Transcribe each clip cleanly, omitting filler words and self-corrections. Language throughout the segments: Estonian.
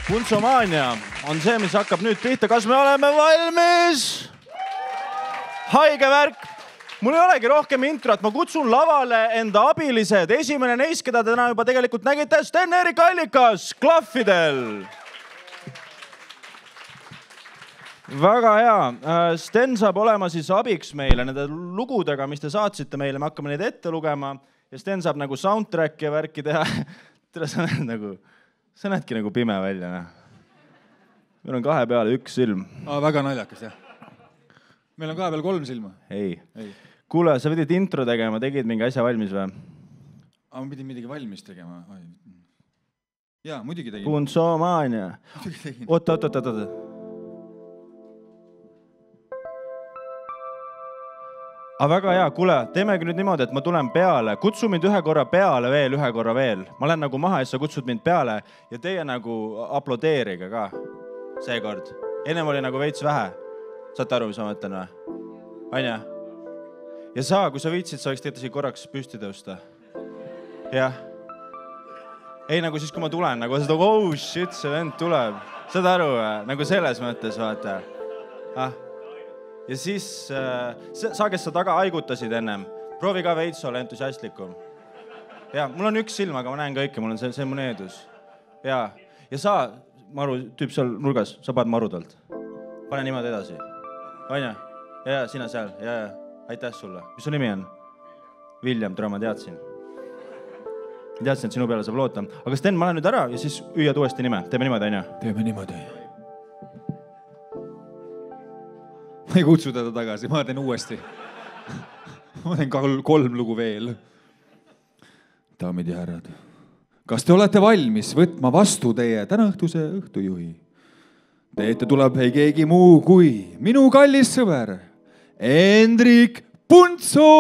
Puntsomaania on see, mis hakkab nüüd pihta. Kas me oleme valmis? Haige värk. Mul ei olegi rohkem introt. Ma kutsun lavale enda abilised. Esimene neist, keda täna juba tegelikult nägite, Sten-Erik Allikas klahvidel. Väga hea. Sten saab olema siis abiks meile nende lugudega, mis te saatsite meile. Me hakkame neid ette lugema ja Sten saab nagu soundtrack ja värki teha. Sa näedki nagu pime välja. Meil on 2 peale 1 silm. Väga naljakas, jah. Meil on 2 peal 3 silma. Ei. Kuule, sa pidid intro tegema, tegid mingi asja valmis või? Ma pidin midagi valmis tegema. Jaa, muidugi tegin. Puntsomaania. Oot. Väga hea, kuule, teemegi nüüd niimoodi, et ma tulen peale. Kutsu mind 1 korra peale veel, 1 korra veel. Ma olen nagu maha ja sa kutsud mind peale ja teie nagu aplodeerige ka seekord. Ennem oli nagu veits vähe. Saate aru, mis ma mõtlen või? Anja? Ja sa, kui sa viitsid, sa võiks teetasi korraks püsti tõusta. Jah. Ei, nagu siis, kui ma tulen, nagu seda, oh shit, see vend tuleb. Saad aru või? Nagu selles mõttes, vaata. Ja siis, sa, kes sa taga haigutasid ennem, proovi ka veits olla entusiastlikum. Ja, mul on 1 silm, aga ma näen kõike, mul on see mu needus. Ja sa, Maru, tüüp seal nurgas, sa paned Marudalt. Pane niimoodi edasi. Anja? Ja, sina seal. Ja, aitäh sulle. Mis su nimi on? William, tere, ma teadsin. Teadsin, et sinu peale saab loota. Aga Sten, ma lähen nüüd ära ja siis hüüad uuesti nime. Teeme niimoodi, Anja? Teeme niimoodi. Ma ei kutsu teda tagasi, ma teen uuesti. Ma teen 3 lugu veel. Daamid ja härrad, kas te olete valmis võtma vastu teie täna õhtuse õhtujuhi? Teie ette tuleb ei keegi muu kui minu kallis sõber, Hendrik Puntso!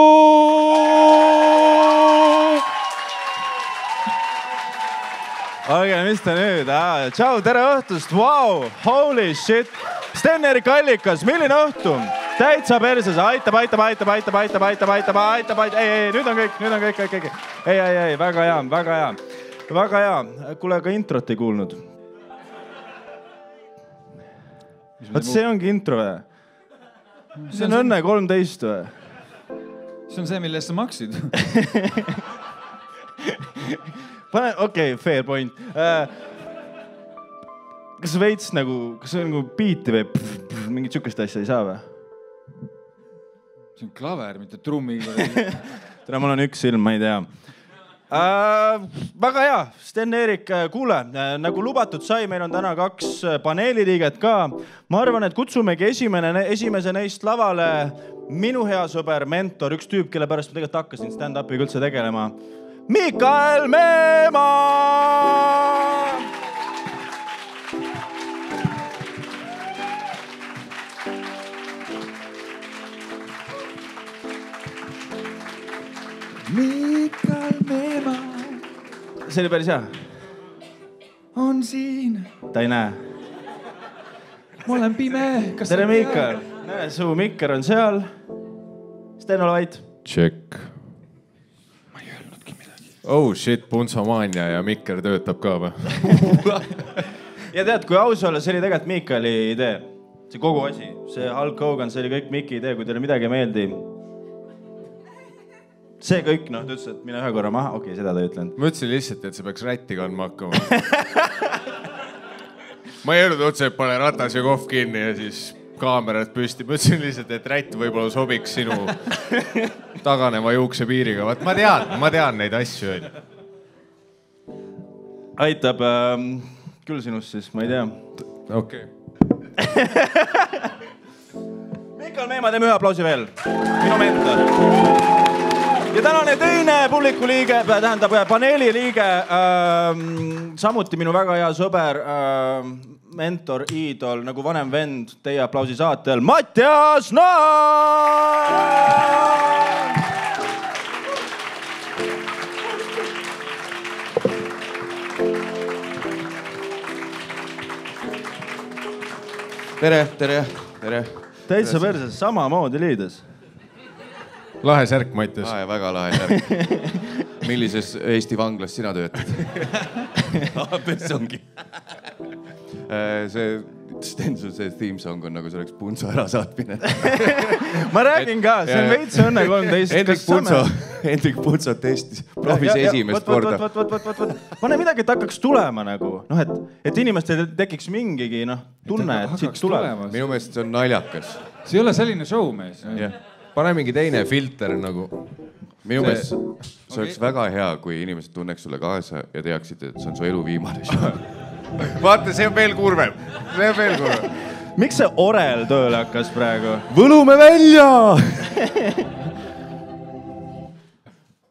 Aga mis ta nüüd? Tšau, tere õhtust! Wow, holy shit! Sten-Erik Allikas, milline õhtu? Täitsa perses, aitab. Ei, nüüd on kõik. Ei, väga hea. Kuule, ka introt ei kuulnud. Vaat see ongi intro või? See on õnne 13 või? See on see, mille eest sa maksid. Okei, fair point. Kas veits nagu, kas see on nagu biiti või mingit sükest asja ei saa või? See on klaver, mitte trummi. Täna mul on 1 silm, ma ei tea. Väga hea, Sten-Erik, kuule, nagu lubatud sai, meil on täna 2 paneeliliiget ka. Ma arvan, et kutsumegi esimese neist lavale minu hea sõber, mentor, 1 tüüp, kelle pärast ma tegelikult hakkasin stand-upiga üldse tegelema. Mikael Meemaa! Mikael Meemaa see oli päris hea. On siin. Ta ei näe. Ma olen pime. Tere, Mikael. Näe, su mikker on seal. Sten, ole vait. Check. Oh shit, Puntsomaania ja mikker töötab ka või? Ja tead, kui aus olla, see oli tegelikult Mikaeli idee. See kogu asi. See Hulk Hogan, see oli kõik Miki idee, kui teile midagi meeldi. See kõik, ta ütles, et mine 1 korra maha. Okei, seda ta ei ütlenud. Ma ütlesin lihtsalt, et see peaks rätti kandma hakkama. Ma ei öelnud otse, et pane ratas ja kohv kinni ja siis kaamerad püsti. Ma ütlesin lihtsalt, et rätt võib-olla sobiks sinu taganeva juuksepiiriga. Vaat ma tean neid asju. Aitab küll sinust siis, ma ei tea. Okei. Mikael Meemaa, teeme 1 aplausi veel. Minu mentor. Ja tänane teine publiku liige, tähendab paneeli liige, samuti minu väga hea sõber, mentor, iidol, nagu vanem vend teie aplausi saatel, Mattias Naam! Tere. Täitsa perses, samamoodi liides. lahe särk, Mattias. Väga lahe särk. Millises Eesti vanglas sina töötad? Aabes ongi. See Stensul see theme song on nagu see oleks Punso ärasaatmine. Ma räägin ka, see on veits õnne 13. Hendrik Punso testis, provis esimest korda. Pane midagi, et hakkaks tulema nagu. Et inimestel tekiks mingigi tunne, et siit tuleb. Minu meelest see on naljakas. See ei ole selline showmees. Pane mingi teine filter nagu. Minu meelest see oleks väga hea, kui inimesed tunneks sulle kaasa ja teaksid, et see on su elu viimane show. Vaata, see on veel kurvem. Miks see orel tööle hakkas praegu? Võlume välja!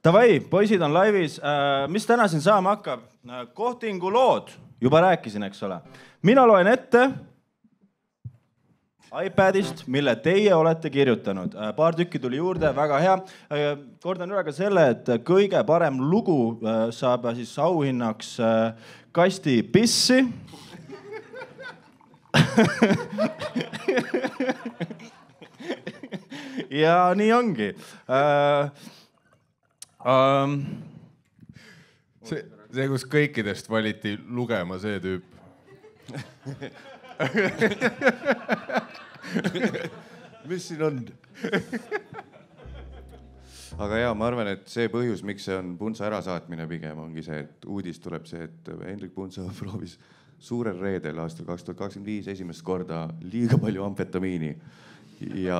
Davai, poisid on laivis. Mis täna siin saama hakkab? Kohtingu lood. Juba rääkisin, eks ole. Mina loen ette iPadist, mille teie olete kirjutanud. Paar tükki tuli juurde, väga hea. Kordan üle ka selle, et kõige parem lugu saab siis auhinnaks kasti pissi. Ja nii ongi. See, kus kõikidest valiti lugema see tüüp. Mis siin on? Aga jaa, ma arvan, et see põhjus, miks see on Punso ärasaatmine pigem, ongi see, et uudis tuleb see, et Hendrik Punso proovis suurel reedel aastal 2025 esimest korda liiga palju amfetamiini ja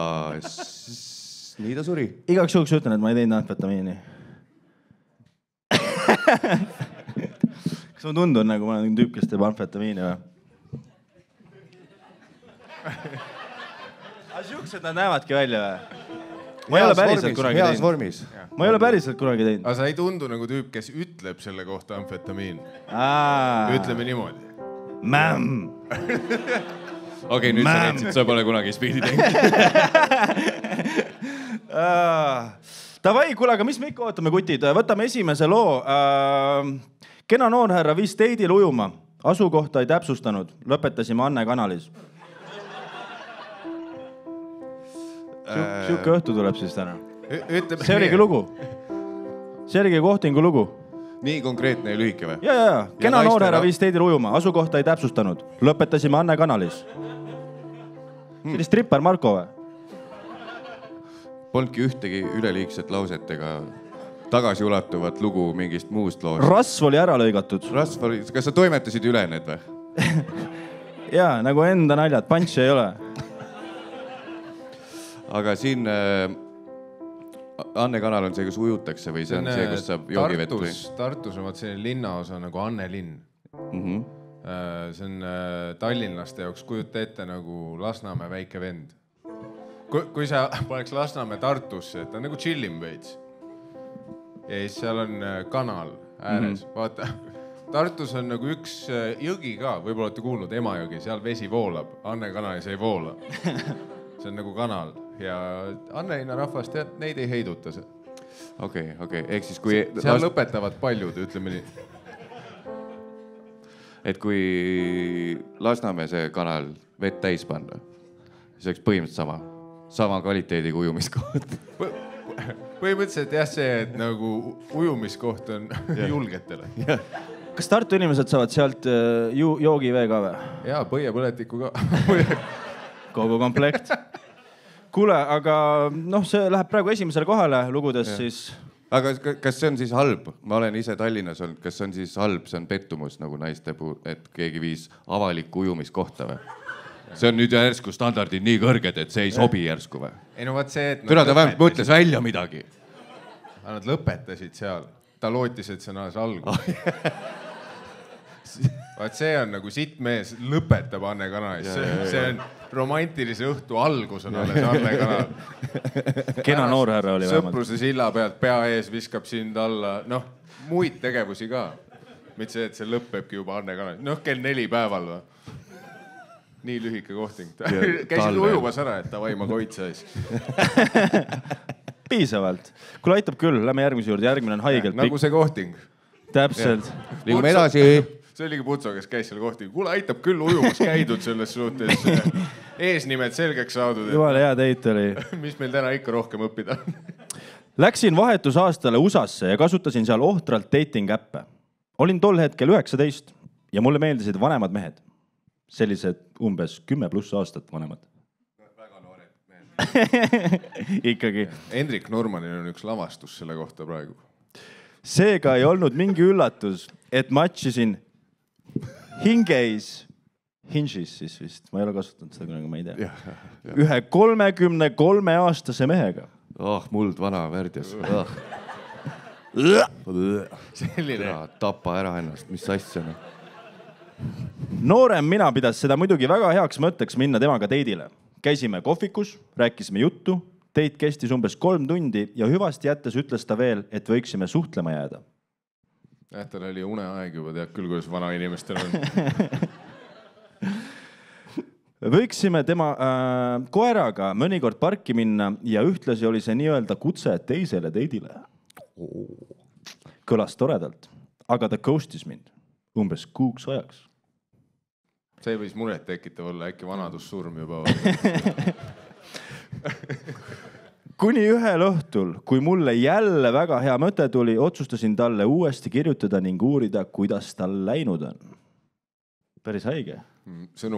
nii ta suri. Igaks juhuks ütlen, et ma ei teinud amfetamiini. Kas ma tundun nagu ma olen tüüp, kes teeb amfetamiini või? Aga siuksed nad näevadki välja või? Ma ei ole päriselt kunagi heas teinud. vormis. Ma ei ole päriselt kunagi teinud. Aga sa ei tundu nagu tüüp, kes ütleb selle kohta amfetamiin. Ütleme niimoodi. Mämm! Okei, nüüd sa näitsid, sa pole kunagi spiidi teinud. Davai, kuule, aga mis me ikka ootame, kutid? Võtame esimese loo. Kena noorherra viis teidil ujuma. Asukohta ei täpsustanud. Lõpetasime Anne kanalis. Siuke õhtu tuleb siis täna. See oligi lugu. See oligi Kohtingu lugu. Nii konkreetne ja lühike või? Ja. Kena noorherra viis teidil ujuma. Asukohta ei täpsustanud. Lõpetasime Anne kanalis. See oli stripper Marko või? Polnudki ühtegi üleliigset lauset ega tagasiulatuvat lugu mingist muust loost. Rasv oli ära lõigatud. Kas sa toimetasid üle need või? Jaa, nagu enda naljad. Punchi ei ole. Aga siin Anne kanal on see, kus ujutakse või see on see, kus saab joogivett või? Tartus on selline linnaosa nagu Anne linn. See on tallinlaste jaoks kujuta ette nagu Lasnamäe väike vend. Kui sa paneks Lasnamäe Tartusse, et ta on nagu chillim veits. Ja siis seal on kanal ääres. Vaata, Tartus on nagu üks jõgi ka, võib-olla olete kuulnud, Emajõgi, seal vesi voolab. Anne kanalis ei voola. See on nagu kanal. Ja Anneina rahvast, neid ei heiduta see. Okei. Ehk siis kui... Seal lõpetavad paljud, ütleme nii. Et kui Lasnamäe see kanal vett täis panna, see oleks põhimõtteliselt sama kvaliteediga ujumiskoht. Põhimõtteliselt jah see, et nagu ujumiskoht on julgetele. Kas Tartu inimesed saavad sealt joogivee ka või? Jaa, põiepõletiku ka. Kogu komplekt. Kuule, aga see läheb praegu esimesele kohale lugudes siis. Aga kas see on siis halb? Ma olen ise Tallinnas olnud. Kas see on siis halb? See on pettumus nagu naiste puhul, et keegi viis avalikku ujumiskohta või? See on nüüd järsku standardid nii kõrged, et see ei sobi järsku või? Ei no vaat see, et... Türa, ta vähemalt mõtles välja midagi. Nad lõpetasid seal. Ta lootis, et see on alles algus. Vaat see on nagu sitt mees lõpetab Anne kanalis. See on romantilise õhtu algus on alles Anne kanal. Kena noorherra oli vähemalt. Sõpruse silla pealt pea ees viskab sind alla. Muid tegevusi ka. Mitte see, et see lõppebki juba Anne kanalis. Kell 4 päeval või? Nii lühike kohting. Käisid ujumas ära, et tavai ma koitsa ees. Piisavalt. Kuule aitab küll, lähme järgmise juurde. Järgmine on haigelt. Nagu see kohting. Täpselt. Liigume edasi. See oligi Putso, kes käis seal kohting. Kuule aitab küll ujumas käidud selles suhtes. Eesnimed selgeks saadud. Jumala hea teit oli. Mis meil täna ikka rohkem õppida? Läksin vahetusaastale USA-sse ja kasutasin seal ohtralt dating äppe. Olin tol hetkel 19 ja mulle meeldisid vanemad mehed. Sellised umbes 10+ aastat vanemad. Väga noored mehed. Ikkagi. Hendrik Normanil on üks lavastus selle kohta praegu. Seega ei olnud mingi üllatus, et matchisin Hinges siis vist. Ma ei ole kasutanud seda kunagi, ma ei tea. Ühe 33-aastase mehega. Muld vana värdjas. Selline. Tapa ära ennast, mis asja. Noorem mina pidas seda muidugi väga heaks mõtteks minna temaga teidile. Käisime kohvikus, rääkisime juttu, teid kestis umbes 3 tundi ja hüvasti jättes ütles ta veel, et võiksime suhtlema jääda. Tal oli uneaeg juba, tead küll, kuidas vana inimestel on. Võiksime tema koeraga mõnikord parki minna ja ühtlasi oli see nii-öelda kutse teisele teidile. Kõlas toredalt, aga ta ghostis mind umbes kuuks ajaks. See võis muret tekitav olla, äkki vanadussurm juba. Kuni ühel õhtul, kui mulle jälle väga hea mõte tuli, otsustasin talle uuesti kirjutada ning uurida, kuidas tal läinud on. Päris haige.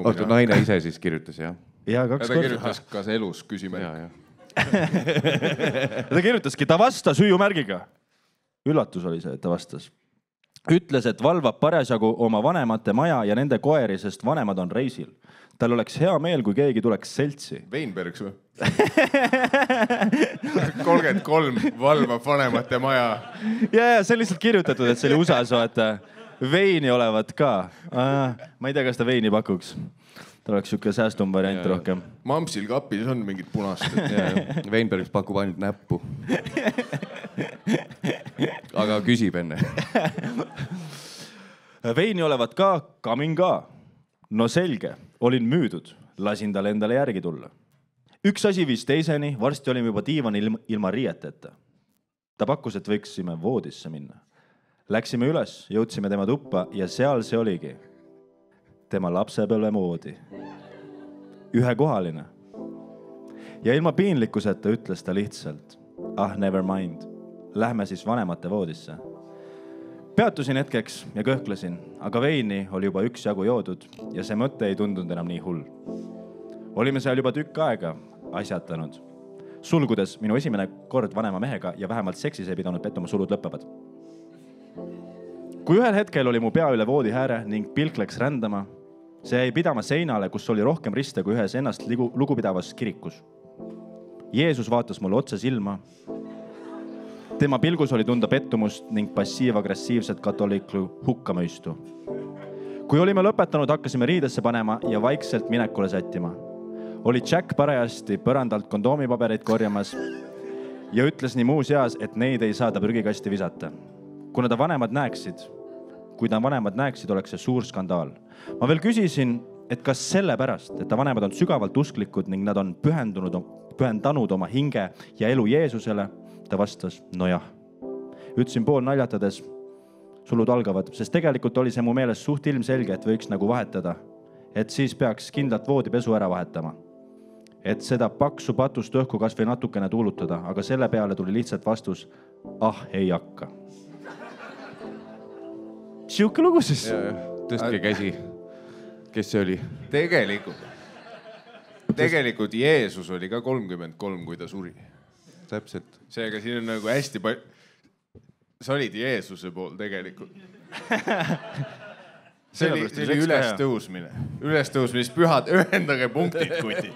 Oota, naine ise siis kirjutas, jah? Ja 2 ta kirjutas, kas elus küsime. Ta kirjutaski, ta vastas hüüumärgiga. Üllatus oli see, et ta vastas. Ütles, et valvab parasjagu oma vanemate maja ja nende koeri, sest vanemad on reisil. Tal oleks hea meel, kui keegi tuleks seltsi. Weinbergs või? 33 valvab vanemate maja. Ja see on lihtsalt kirjutatud, et see oli USA-s, vaata. Veini olevat ka. Ma ei tea, kas ta veini pakuks. Ta oleks siuke säästum variant rohkem. Mampsil kapis on mingid punast. Weinbergs pakub ainult näppu. Aga küsib enne. Veini olevat ka, kamin ka. No selge, olin müüdud. Lasin tal endale järgi tulla. Üks asi viis teiseni, varsti olime juba diivanil ilma riieteta. Ta pakkus, et võiksime voodisse minna. Läksime üles, jõudsime tema tuppa ja seal see oligi. Tema lapsepõlve moodi. Ühekohaline. Ja ilma piinlikkuseta ütles ta lihtsalt. Never mind. Lähme siis vanemate voodisse. Peatusin hetkeks ja kõhklesin, aga veini oli juba üksjagu joodud ja see mõte ei tundunud enam nii hull. Olime seal juba tükk aega asjatanud. Sulgudes minu esimene kord vanema mehega ja vähemalt seksis ei pidanud pettuma, sulud lõppevad. Kui ühel hetkel oli mu pea üle voodi ääre ning pilk läks rändama, see jäi pidama seinale, kus oli rohkem riste kui ühes ennast lugupidavas kirikus. Jeesus vaatas mulle otse silma. Tema pilgus oli tunda pettumust ning passiiv-agressiivset katoliklu hukkamõistu. Kui olime lõpetanud, hakkasime riidesse panema ja vaikselt minekule sättima. Oli Jack parajasti põrandalt kondoomipabereid korjamas ja ütles nii muu seas, et neid ei saa ta prügikasti visata. Kui ta vanemad näeksid, oleks see suur skandaal. Ma veel küsisin, et kas sellepärast, et ta vanemad on sügavalt usklikud ning nad on pühendanud oma hinge ja elu Jeesusele, ta vastas, nojah. Ütlesin pool naljatades, sulud algavad, sest tegelikult oli see mu meeles suht ilmselge, et võiks nagu vahetada. Et siis peaks kindlalt voodipesu ära vahetama. Et seda paksu patust õhku kas või natukene tuulutada, aga selle peale tuli lihtsalt vastus, ei hakka. Siuke lugu siis. Tõstke käsi. Kes see oli? Tegelikult Jeesus oli ka 33, kui ta suri. Täpselt. Seega siin on nagu hästi palju... Sa olid Jeesuse pool tegelikult. See oli ülestõusmine. Ülestõusmine, pühad, ühendage punktid, kuti.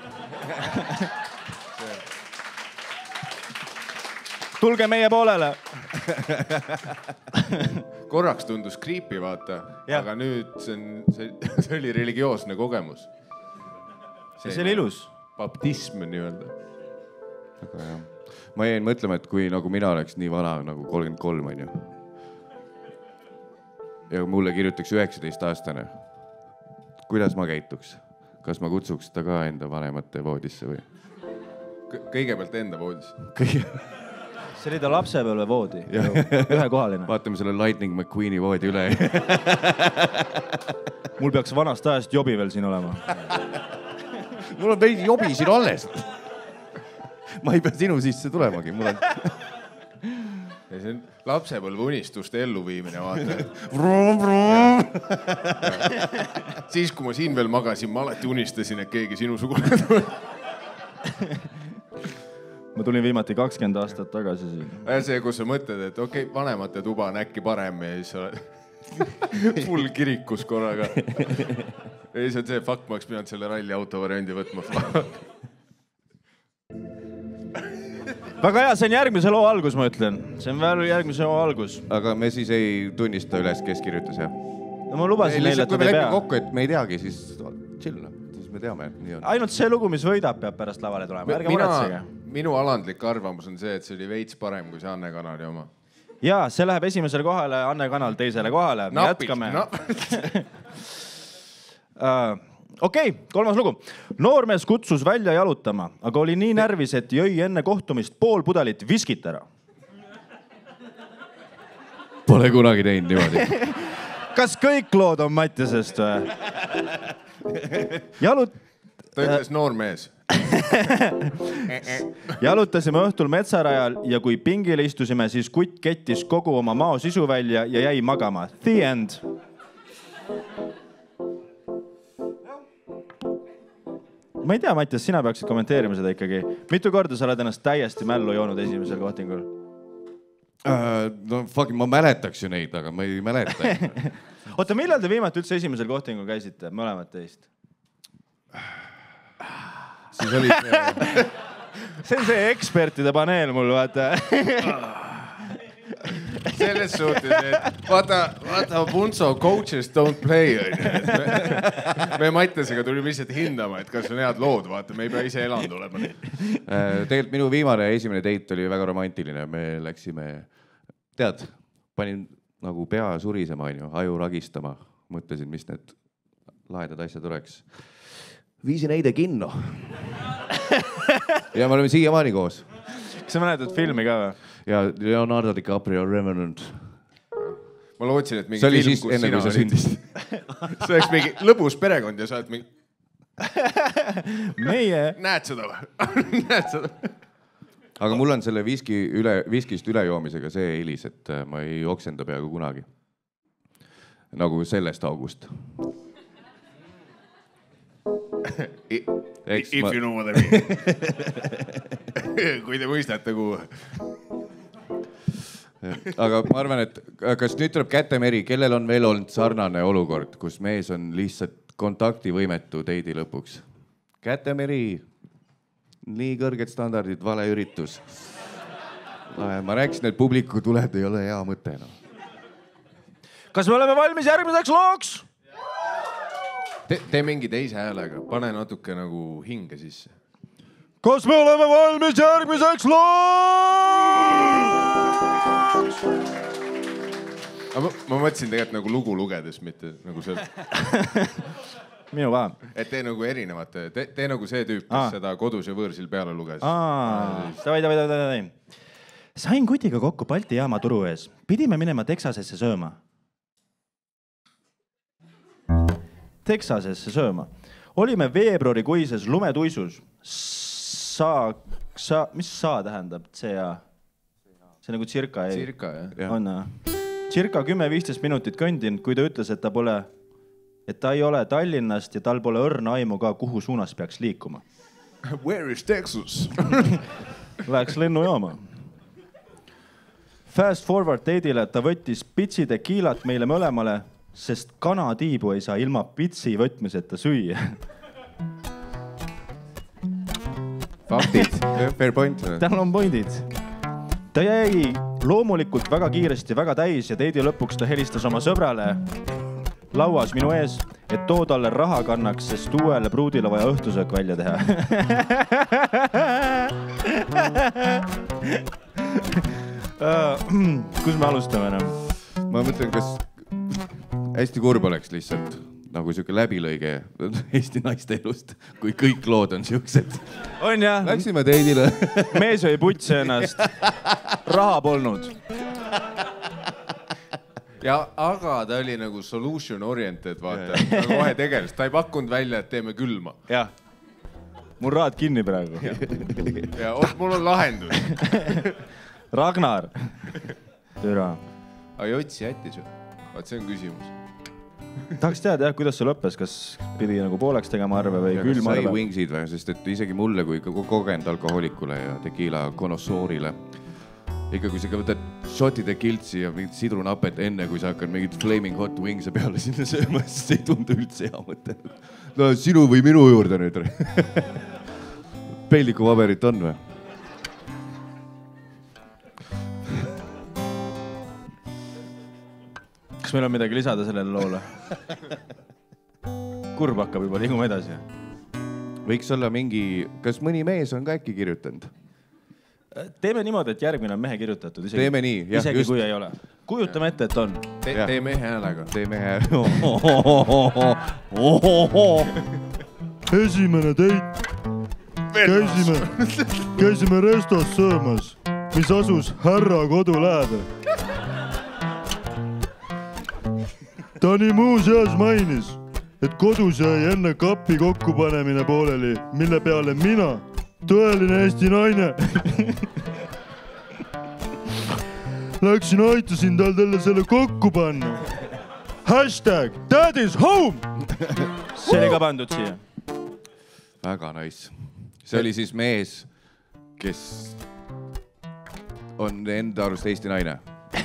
Tulge meie poolele. Korraks tundus creepy, vaata. Aga nüüd see oli religioosne kogemus. See oli ilus. Baptism nii öelda. Aga jah. Ma jäin mõtlema, et kui nagu mina oleks nii vana nagu 33 on ju. Ja mulle kirjutaks 19-aastane. Kuidas ma käituks? Kas ma kutsuks ta ka enda vanemate voodisse või? Kõigepealt enda voodisse. See oli ta lapsepõlve voodi. Ühekohaline. Vaatame selle Lightning McQueeni voodi üle. Mul peaks vanast ajast jobi veel siin olema. Mul on veidi jobi siin alles. Ma ei pea sinu sisse tulemagi. see on lapsepõlve unistuste elluviimine, vaata. Siis, kui ma siin veel magasin, ma alati unistasin, et keegi sinusugune tuleb. Ma tulin viimati 20 aastat tagasi siin. See, kus sa mõtled, et okei, vanemate tuba on äkki parem ja siis sa oled full kirikus korraga. Ja siis on see, fuck, ma oleks pidanud selle ralli auto variandi võtma. Väga hea, see on järgmise loo algus, ma ütlen. See on veel järgmise loo algus. Aga me siis ei tunnista üles, kes kirjutas, jah? No ma lubasin neile, et kui nad me ei lepime pea. kokku, et me ei teagi, siis chill. Siis me teame, et nii on. Ainult see lugu, mis võidab, peab pärast lavale tulema. Ärge muretsege. Minu alandlik arvamus on see, et see oli veits parem kui see Anne Kanali oma. Jaa, see läheb esimesele kohale, Anne Kanal teisele kohale. Me jätkame. Okei, kolmas lugu. Noormees kutsus välja jalutama, aga oli nii närvis, et jõi enne kohtumist pool pudelit viskit ära. Pole kunagi teinud niimoodi. Kas kõik lood on Mattiasest või? Ta ütles noor mees. Jalutasime õhtul metsarajal ja kui pingile istusime, siis kutt kettis kogu oma mao sisu välja ja jäi magama. The end. Ma ei tea, Mattias, sina peaksid kommenteerima seda ikkagi. Mitu korda sa oled ennast täiesti mällu joonud esimesel kohtingul? No fucking, ma mäletaks ju neid, aga ma ei mäleta. Oota, millal te viimati üldse esimesel kohtingul käisite? Mõlemad teist. Siis oli See on see ekspertide paneel mul, vaata. Selles suhtes, et vaata Punso coaches don't play. Me Mattiasega tulime lihtsalt hindama, et kas on head lood, vaata, me ei pea ise elanud olema. Tegelikult minu viimane esimene date oli väga romantiline. Me läksime, tead, panin nagu pea surisema, aju ragistama. Mõtlesin, mis need lahedad asjad oleks. Viisin Heide kinno. Ja me oleme siiamaani koos. Kas sa mäletad filmi ka või? Ja Leonardo DiCaprio Revenant. Ma lootsin, et mingi see oli film, siis kus enne, sina kui sa olid. sündisid. See oleks mingi lõbus perekond ja sa oled mingi... Meie. Näed seda või? Näed seda? Aga mul on selle viskist ülejoomisega see eelis, et ma ei oksenda peaaegu kunagi. Nagu sellest august. If you know what I mean. Kui te mõistate, kuhu. Aga ma arvan, et kas nüüd tuleb kätemeri, kellel on veel olnud sarnane olukord, kus mees on lihtsalt kontaktivõimetu teidi lõpuks? Kätemeri, nii kõrged standardid, vale üritus. Ma rääkisin, et publiku tuleb, ei ole hea mõte. No. Kas me oleme valmis järgmiseks looks? Tee mingi teise häälega, pane natuke nagu hinge sisse. Kas me oleme valmis järgmiseks looks? Ma mõtlesin tegelikult nagu lugu lugedes, mitte nagu seal. Minu vahe. Et tee nagu erinevate, tee nagu see tüüp, kes seda kodus ja võõrsil peale luges. Davai. Sain kutiga kokku Balti jaama turu ees. Pidime minema Texasesse sööma. Texasesse sööma. Olime veebruarikuises lumetuisus. Mis saa tähendab? See nagu circa. Circa, jah. On, circa 10-15 minutit kõndin, kui ta ütles, et ta ei ole Tallinnast ja tal pole õrna aimu ka, kuhu suunas peaks liikuma. Where is Texas? Läheks lennujaama. Fast forward date'ile, ta võttis pitsi tekiilat meile mõlemale, sest kanatiibu ei saa ilma pitsi võtmiseta süüa. Faktid, fair point. Tal on pointid. Ta jäi loomulikult väga kiiresti väga täis ja teidi lõpuks ta helistas oma sõbrale lauas minu ees, et too talle raha kannaks, sest uuele pruudile vaja õhtusöök välja teha. Kus me alustame enam? Ma mõtlen, kas hästi kurb oleks lihtsalt nagu siuke läbilõige Eesti naiste elust, kui kõik lood on siuksed. On jah? Läksime teidile. Mees jõi putsi ennast. Raha polnud. Ja, aga ta oli nagu solution oriented, vaata. Nagu kohe tegeles. Ta ei pakkunud välja, et teeme külma. Jah. Mul raad kinni praegu. Ja mul on lahendus. Ragnar. Türa. aga Jotsi jättis ju. Vaat see on küsimus. Tahaks teada jah, kuidas see lõppes, kas pidi nagu pooleks tegema arve või külm sai arve? wingsid või, sest et isegi mulle kui kogenud alkohoolikule ja tequila konosoorile ikka kui sa võtad shotide kiltsi ja mingit sidrunapet enne, kui sa hakkad mingit flaming hot wingse peale sinna sööma, siis ei tundu üldse hea mõte. No sinu või minu juurde nüüd. Peldikupaberit on või? Kas meil on midagi lisada sellele loole? Kurb hakkab juba, liigume edasi. Võiks olla mingi, kas mõni mees on ka äkki kirjutanud? Teeme niimoodi, et järgmine on mehe kirjutatud. Teeme nii. Isegi just. Kui ei ole. Kujutame ette, et on. Tee mehe häälega. Tee mehe häälega. Esimene teit. Käisime restos söömas, mis asus härra kodu lähedal. Ta nii muuseas mainis, et kodus jäi enne kapi kokkupanemine pooleli, mille peale mina, tõeline Eesti naine, läksin aitasin tal talle selle kokku panna. #daddyshome. See oli ka pandud siia. Väga nice. See oli siis mees, kes on enda arust Eesti naine.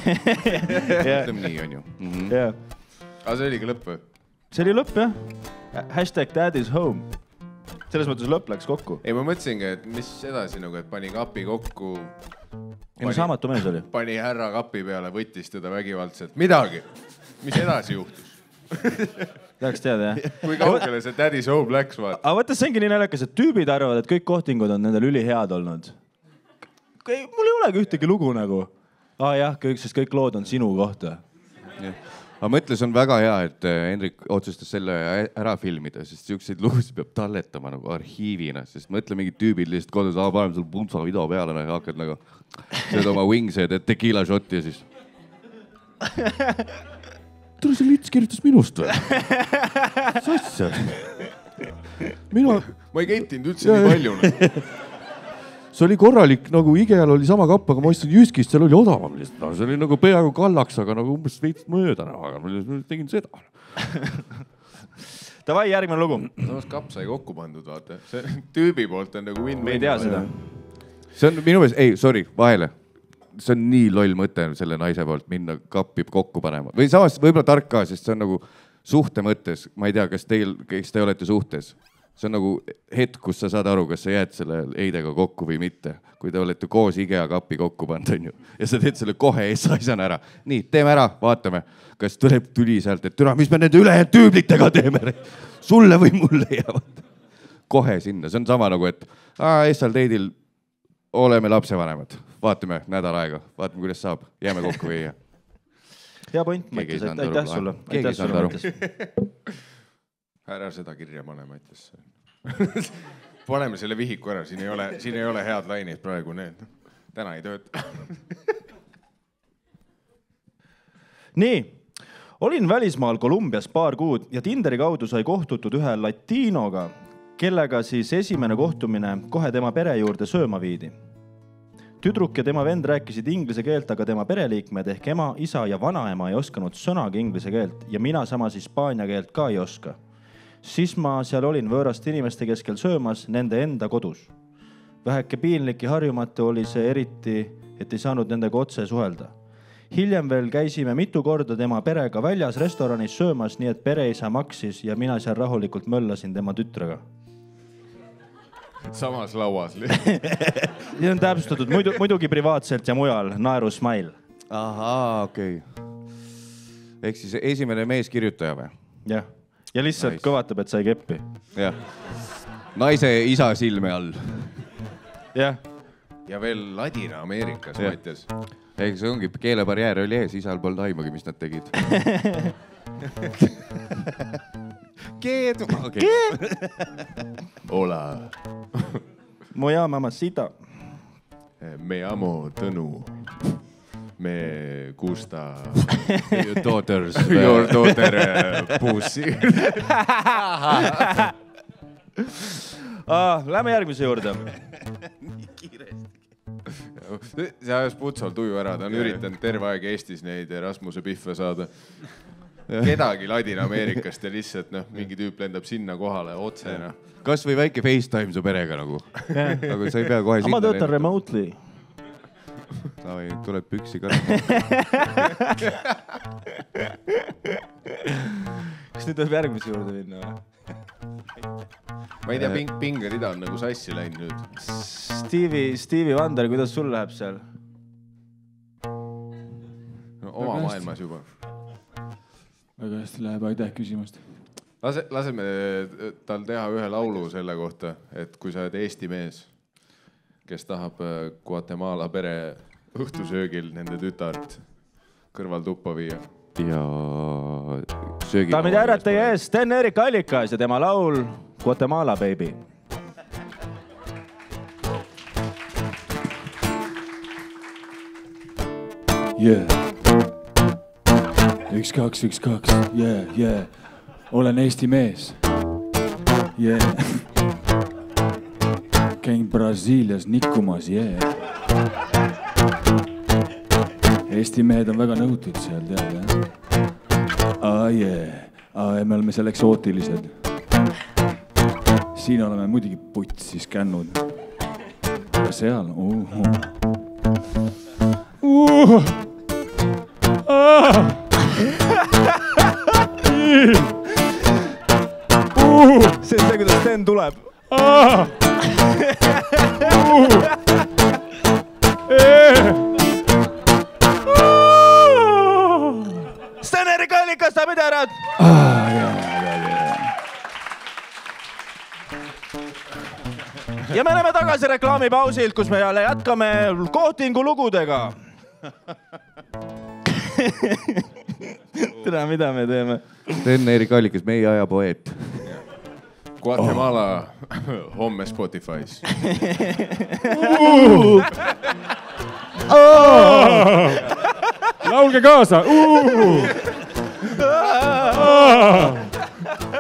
Ütleme nii, on ju. Jah. Aga see oli ka lõpp või? See oli lõpp, jah. #daddyshome. Selles mõttes lõpp läks kokku. Ei, ma mõtlesingi, et mis edasi nagu, et pani kapi kokku. Ei, saamatu mees oli. Pani härra kapi peale, võttis teda vägivaldselt. Midagi. Mis edasi juhtus? Tahaks teada, jah. Kui kaugele see Daddy's Home läks, vaata? Aga võttes see ongi nii naljakas, et tüübid arvavad, et kõik kohtingud on nendel ülihead olnud. Mul ei olegi ühtegi lugu nagu. Jah, sest kõik lood on sinu kohta. Aga mõtle, see on väga hea, et Hendrik otsustas selle ära filmida, sest siukseid lugusid peab talletama nagu arhiivina, sest mõtle mingid tüübid lihtsalt kodus, paneme sul puntsa video peale ja hakkad nagu sööd oma wingse ja teed tequila shoti ja siis. Tule see lits kirjutas minust või? Sassia. Ma ei kettinud üldse nii palju. See oli korralik, nagu Igeal oli sama kapp, aga ma ostsin Jyskist, seal oli odavam lihtsalt. No, see oli nagu peaaegu kallaks, aga nagu umbes veits mööda. Aga ma tegin seda. Davai, järgmine lugu. Samas kapp sai kokku pandud, vaata. See tüübi poolt on nagu win-win. Me ei tea seda. See on minu meelest, vahele. See on nii loll mõte selle naise poolt minna kappi kokku panema. Või samas võib-olla tark ka, sest see on nagu suhte mõttes. Ma ei tea, kas te olete suhtes. See on nagu hetk, kus sa saad aru, kas sa jääd selle Eidega kokku või mitte. Kui te olete koos Igea kapi kokku pannud, on ju. Ja sa teed selle kohe asjana ära. Nii, teeme ära, vaatame, kas tuleb tüli sealt, et türa, mis me nende ülejäänud tüüblitega teeme. Sulle või mulle jäävad. Kohe sinna. See on sama nagu, et Essal teidil oleme lapsevanemad. Vaatame nädal aega. Vaatame, kuidas saab. Jääme kokku või ei. Hea point, mõtles, et aitäh sulle. Keegi ei saanud aru. Ära seda kirja panema, ütles. Paneme selle vihiku ära, siin ei ole head lainid praegu need. Täna ei tööta. Nii, olin välismaal Kolumbias paar kuud ja Tinderi kaudu sai kohtutud ühe latiinoga, kellega siis esimene kohtumine kohe tema pere juurde sööma viidi. Tüdruk ja tema vend rääkisid inglise keelt, aga tema pereliikmed ehk ema, isa ja vanaema ei oskanud sõnagi inglise keelt ja mina samas hispaania keelt ka ei oska. Siis ma seal olin võõraste inimeste keskel söömas nende enda kodus. Väheke piinlik ja harjumatu oli see eriti, et ei saanud nendega otse suhelda. Hiljem veel käisime mitu korda tema perega väljas restoranis söömas, nii et pereisa maksis ja mina seal rahulikult möllasin tema tütrega. Samas lauas. See on täpsustatud muidugi privaatselt ja mujal, naeru smile. Ahaa, okei. Ehk siis esimene mees kirjutaja või? Jah. Ja lihtsalt kõvatab, et sai keppi. Jah. Naise isa silme all. Jah. Ja veel Ladina-Ameerikas mõttes. Ehk see ongi, keelebarjäär oli ees, isal polnud aimugi, mis nad tegid. Hola. Moja mamacita. Me amo Tõnu. Me gusta your daughter Pussy. Lähme järgmise juurde. Nii kiiresti. see ajas Putsol tuju ära, ta on üritanud terve aeg Eestis neid Rasmuse pihve saada. Kedagi Ladina-Ameerikast ja lihtsalt mingi tüüp lendab sinna kohale otse. Kas või väike FaceTime su perega nagu. Aga sa ei pea kohe sinna. Ma töötan remotely. Tuleb püksi ka. Kas nüüd võib järgmise juurde minna? Ma ei tea, pingerida on nagu sassi läinud nüüd. Stevie Wonder, kuidas sul läheb seal? Oma maailmas juba. Väga hästi läheb, aitäh küsimast. Laseme tal teha ühe laulu selle kohta, et kui sa oled Eesti mees, kes tahab Guatemala pere õhtusöögil nende tütart kõrval tuppa viia. Ja söögi... Daamid ja härrad teie ees, Sten-Erik Allikas ja tema laul Guatemala Baby. Yeah. 1-2, yeah. Olen Eesti mees. Yeah. Käin Brasiilias nikkumas, yeah. Eesti mehed on väga nõutud seal, tead, jah? Yeah. Me oleme seal eksootilised. Siin oleme muidugi putsis kännud. Ja seal, See on see, kuidas Sten tuleb. Sten-Erik Allikas, daamid ja härrad! Ja me oleme tagasi reklaamipausilt, kus me jälle jätkame Kohtingu lugudega. Tere, mida me teeme? Sten-Erik Allikas, meie aja poeet. Guatemala homme Spotify's. Laulge kaasa!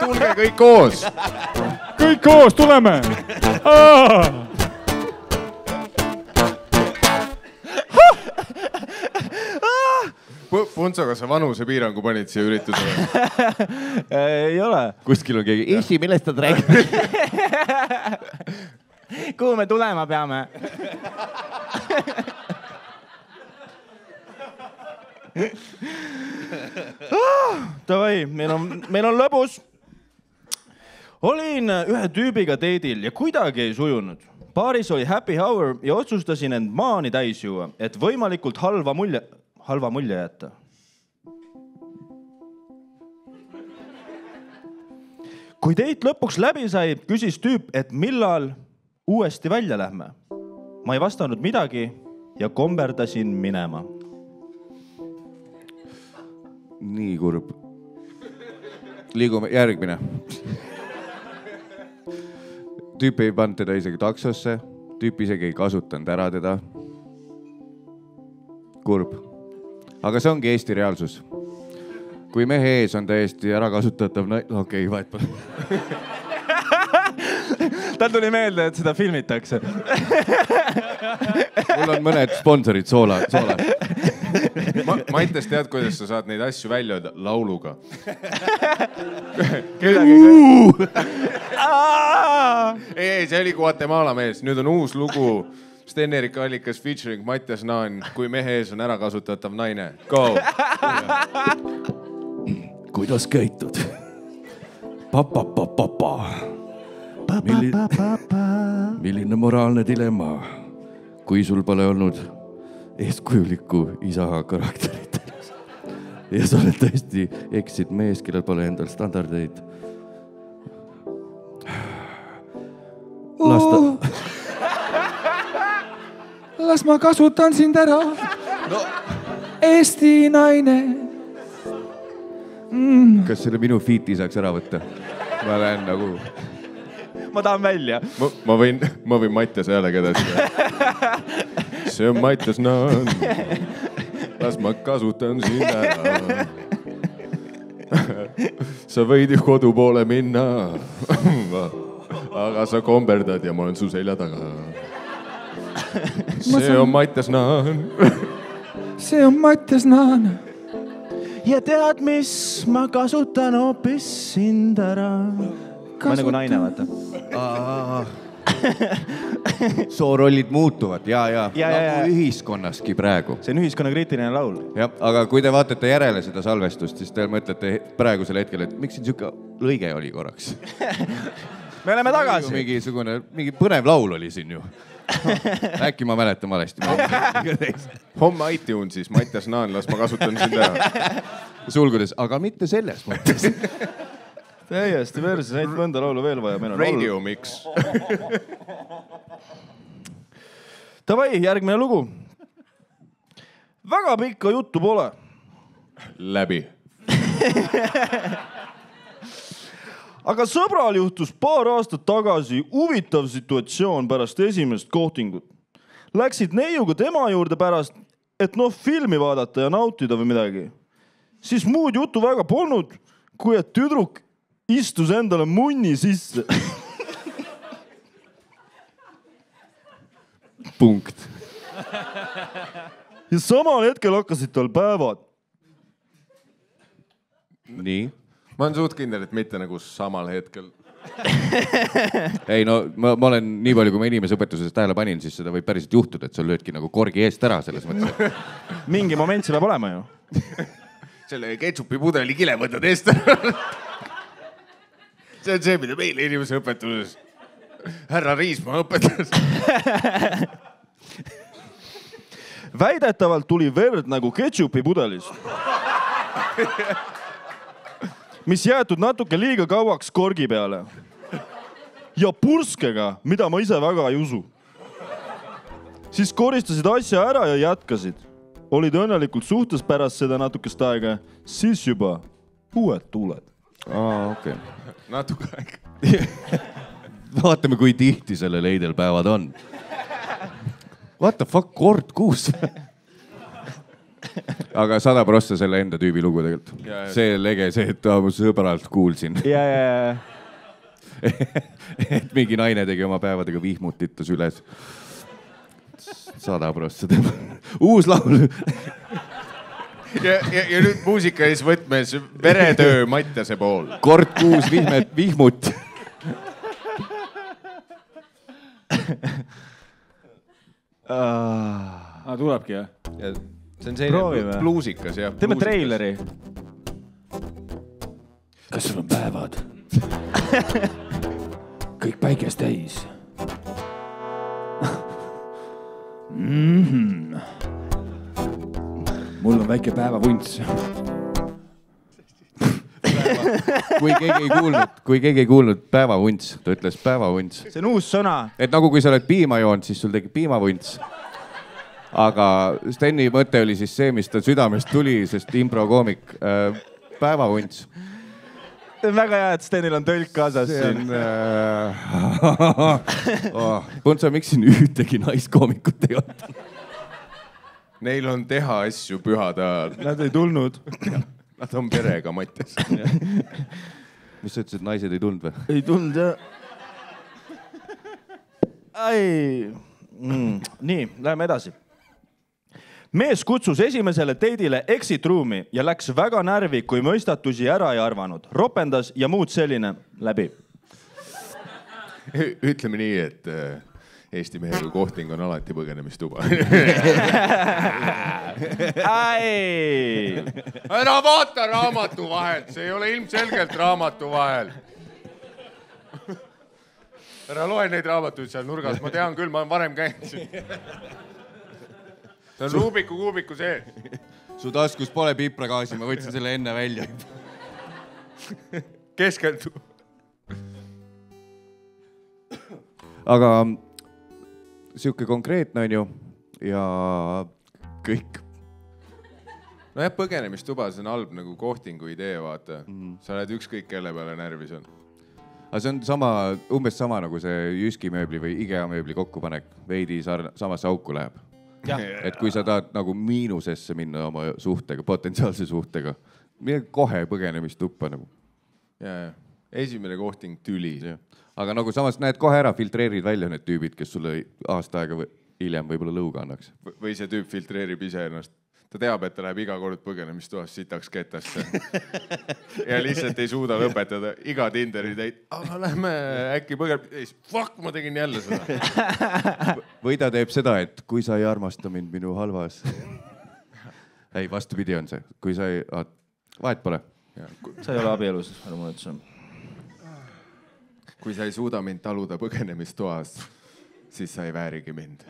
Tulge kõik koos! Kõik koos, tuleme! Puntso, kas sa vanusepiirangu panid siia üritusele? Ei ole. Kuskil on keegi, Eesti, millest ta räägib? Kuhu me tulema peame? Davai, meil on lõbus. Olin ühe tüübiga teedil ja kuidagi ei sujunud. Baaris oli happy hour ja otsustasin end maani täis juua, et võimalikult halva mulje jätta. Kui teit lõpuks läbi sai, küsis tüüp, et millal uuesti välja lähme. Ma ei vastanud midagi ja komberdasin minema. Nii kurb. Liigume järgmine. Tüüp ei pannud teda isegi taksosse. Tüüp isegi ei kasutanud ära teda. Kurb. Aga see ongi Eesti reaalsus. Kui mehe ees on täiesti ära kasutatav... Okei, vahet pole. Tal tuli meelde, et seda filmitakse. Mul on mõned sponsorid soola. Maites, tead, kuidas sa saad neid asju välja öelda? Lauluga. Ei, see oli Guatemala mees. Nüüd on uus lugu. Sten-Erik Allikas featuring Mattias Naan, kui mehe ees on ära kasutatav naine. Go! Kuidas käitud? Papa. Milline moraalne dilemma, kui sul pole olnud eeskujulikku isa karakterit. Ja sa oled tõesti eksid mees, kellel pole endal standardeid. Las ma kasutan sind ära. Eesti naine. Kas selle minu fiiti saaks ära võtta? Ma lähen nagu... Ma tahan välja. Ma võin Mattias häälega edasi. See on Mattias Naan. Las ma kasutan sind ära. Sa võid ju kodu poole minna. Aga sa komberdad ja ma olen su selja taga. see on Mattias Naan. See on Mattias Naan. Ja tead, mis ma kasutan hoopis sind ära. Ma nagu naine, vaata. soorollid muutuvad ja. Nagu ühiskonnaski praegu. See on ühiskonnakriitiline laul. Jah, aga kui te vaatate järele seda salvestust, siis te mõtlete praegusel hetkel, et miks siin siuke lõige oli korraks? Me oleme tagasi. Mingi põnev laul oli siin ju. Äkki ma mäletan valesti. Homme iTunesis Mattias Naan, las ma kasutan sind ära. Sulgudes, aga mitte selles mõttes. Täiesti versus, neid mõnda laulu veel vaja. Radio Mix. Davai, järgmine lugu. Väga pikka juttu pole. Läbi. Aga sõbral juhtus paar aastat tagasi huvitav situatsioon pärast esimest kohtingut. Läksid neiuga tema juurde pärast, et filmi vaadata ja nautida või midagi. Siis muud juttu väga polnud, kui et tüdruk istus endale munni sisse. Punkt. Ja samal hetkel hakkasid tal päevad. Nii. Ma olen suht kindel, et mitte nagu samal hetkel. Ei ma olen nii palju, kui ma inimeseõpetuses tähele panin, siis seda võib päriselt juhtuda, et sul löödki nagu korgi eest ära selles mõttes. Mingi moment see peab olema ju. Selle ketšupi pudeli kile võtad eest ära. See on see, mida meil inimeseõpetuses härra Riismaa õpetas. Väidetavalt tuli verd nagu ketšupi pudelis. Mis jäetud natuke liiga kauaks korgi peale. Ja purskega, mida ma ise väga ei usu. Siis koristasid asja ära ja jätkasid. Olid õnnelikult suhtes pärast seda natukest aega, siis juba uued tuled. Okay. Natuke aega. Vaatame, kui tihti selle leidel päevad on. What the fuck, kord kuus? Aga 100% selle enda tüübi lugu tegelikult. See lege, see, et mu sõbralt kuulsin. Ja. Et mingi naine tegi oma päevadega vihmut tittus üles. 100%. Uus laul. Ja nüüd muusika ees võtmes veretöö Mattiase pool. Kord kuus vihmut. Tulebki, jah? See on selline bluusikas, jah. Teeme treileri. Kas sul on päevad? Kõik päikest täis. Mul on väike päevavunts. Kui keegi ei kuulnud päevavunts, ta ütles päevavunts. See on uus sõna. Et nagu kui sa oled piima joonud, siis sul tekib piimavunts. Aga Steni mõte oli siis see, mis ta südamest tuli, sest improkoomik päevavunts. Väga hea, et Stenil on tõlk kaasas. Puntsa, miks siin ühtegi naiskoomikut ei olnud? Neil on teha asju pühade ajal. Nad ei tulnud. Nad on perega, Mattias. Mis sa ütlesid, et naised ei tulnud või? Ei tulnud, jah. Nii, läheme edasi. Mees kutsus esimesele teidile exit room'i ja läks väga närvi, kui mõistatusi ära ei arvanud. Ropendas ja muud selline läbi. Ütleme nii, et Eesti mehega kohting on alati põgenemistuba. Ära vaata raamatu vahel, see ei ole ilmselgelt raamatu vahel. Ära loe neid raamatuid seal nurgas, ma tean küll, ma olen varem käinud siin. See on Rubiku kuubiku see. Su taskus pole pipragaasi, ma võtsin selle enne välja. Keskendu. Aga siuke konkreetne on ju ja kõik. No jah, põgenemistuba, see on halb nagu kohtingu idee, vaata. Sa oled ükskõik kelle peale närvis on. Aga see on umbes sama nagu see Jyski mööbli või Igea mööbli kokkupanek. Veidi samasse auku läheb. Et kui sa tahad nagu miinusesse minna oma suhtega, potentsiaalse suhtega, mine kohe põgenemistuppa nagu. Ja. Esimene kohting tüli. Aga nagu samas näed kohe ära, filtreerid välja need tüübid, kes sulle aasta aega hiljem võib-olla lõuga annaks. Või see tüüp filtreerib ise ennast. Ta teab, et ta läheb iga kord põgenemistoas sitaks ketasse. Ja lihtsalt ei suuda lõpetada iga Tinderi teid. Aga lähme äkki põgenemistoas. Fuck, ma tegin jälle seda. Või ta teeb seda, et kui sa ei armasta mind minu halvas. Ei, vastupidi on see. Kui sa ei... Vahet pole. Sa ei ole abielus, ära mulle ütlesin. Kui sa ei suuda mind taluda põgenemistoas, siis sa ei väärigi mind.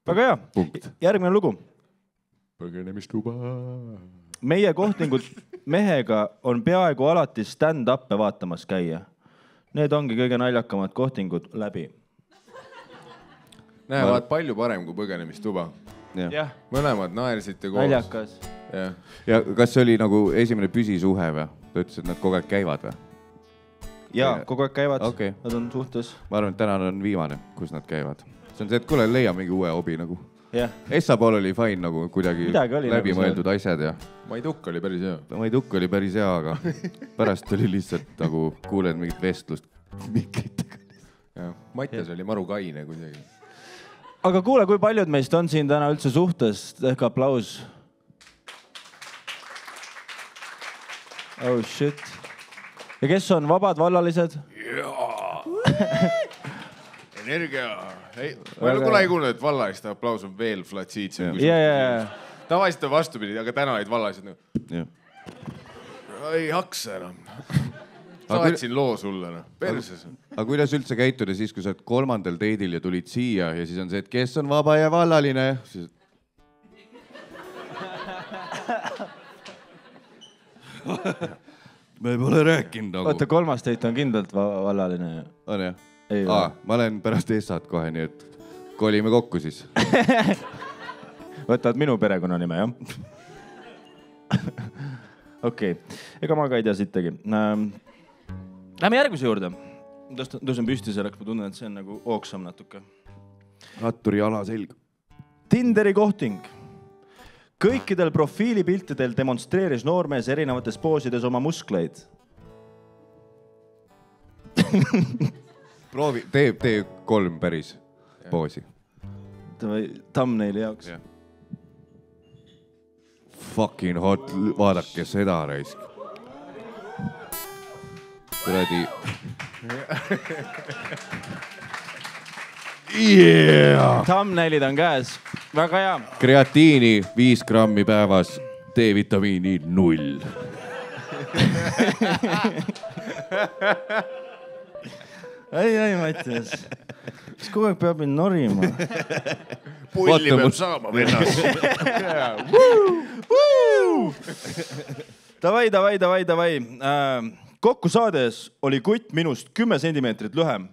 Väga hea. Järgmine lugu. Põgenemistuba. Meie kohtingud mehega on peaaegu alati stand-up'e vaatamas käia. Need ongi kõige naljakamad kohtingud läbi. Näevad palju parem kui põgenemistuba. Jah. Mõlemad naersite koos. Naljakas. Ja kas see oli nagu esimene püsisuhe või? Ta ütles, et nad kogu aeg käivad või? Jaa, kogu aeg käivad. Okay. Nad on suhtes. Ma arvan, et täna on viimane, kus nad käivad. See on see, et kuule, leia mingi uue hobi nagu. Yeah. Essa pool oli fine nagu kuidagi läbi mõeldud asjad ja... Maitukk oli päris hea. Maitukk oli päris hea, aga pärast oli lihtsalt nagu kuuled mingit vestlust mikritega. Matjas oli maru kaine kuidagi. Aga kuule, kui paljud meist on siin täna üldse suhtes? Tehke aplaus. Oh shit. Ja kes on vabad vallalised? Energia. Ma ei kuulnud, et vallaliste aplaus on veel flatsiitsem. Tavaliselt on vastupidi, aga täna olid vallalised. Ei haksa enam. Saatsin loo sulle. Perses. Aga kuidas üldse käituda siis, kui sa oled 3. teidil ja tulid siia ja siis on see, et kes on vaba ja vallaline? Me pole rääkinud nagu. Oota, 3. teit on kindlalt vallaline. On jah? Ma olen pärast Essat kohe, nii et kolime kokku siis. Võtad minu perekonnanime, jah? Okei. Ega ma ka ei tea sittagi. Lähme järgmise juurde. Tõusen püsti selleks, ma tunnen, et see on nagu ooksam natuke. Ratturi jala selg. Tinderi kohting. Kõikidel profiilipiltidel demonstreeris noormees erinevates poosides oma muskleid. Proovi, tee 3 päris poosi. Thumbnaili jaoks. Fucking hot, vaadake seda raisk. Kuradi. Yeah! Thumbnailid on käes. Väga hea. Kreatiini 5 grammi päevas, D-vitamiini 0. Ei, Mattias. Kas kogu aeg peab mind norima? Pulli peab saama vennas. Davai. Kokku saades oli kutt minust 10 sentimeetrit lühem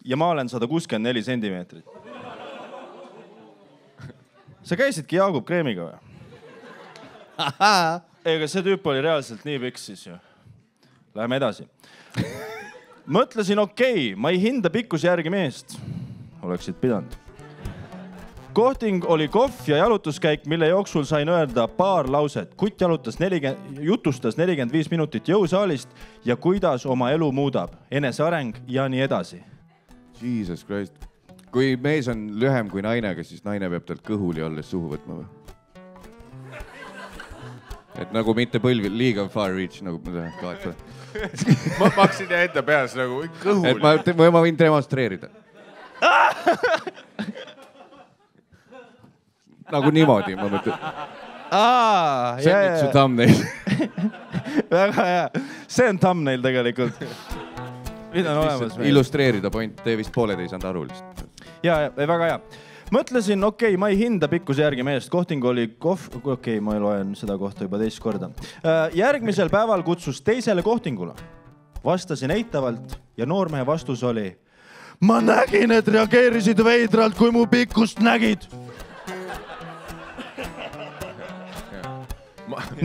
ja ma olen 164 sentimeetrit. Sa käisidki Jaagup kreemiga või? Ega see tüüp oli reaalselt nii piks siis ju. Läheme edasi. Mõtlesin okei, ma ei hinda pikkuse järgi meest. Oleksid pidanud. Kohting oli kohv ja jalutuskäik, mille jooksul sain öelda paar lauset. Kutt jutustas 45 minutit jõusaalist ja kuidas oma elu muudab, eneseareng ja nii edasi. Jesus Christ. Kui mees on lühem kui nainega, siis naine peab talt kõhuli olles suhu võtma või? Et nagu mitte põlvi, liiga far reach, nagu ma tahan kaata. Ma hakkasin enda peas nagu kõhuli. Et ma võin demonstreerida. Nagu niimoodi, ma mõtlen. See on nüüd su thumbnail. Väga hea. See on thumbnail tegelikult. Mida on olemas? Illustreerida point, te vist pooled ei saanud aru lihtsalt. Ja, väga hea. Mõtlesin, okei, ma ei hinda pikkuse järgi meest. Kohting oli okei, ma loen seda kohta juba teist korda. Järgmisel päeval kutsus teisele kohtingule. Vastasin eitavalt ja noormehe vastus oli: ma nägin, et reageerisid veidralt, kui mu pikkust nägid.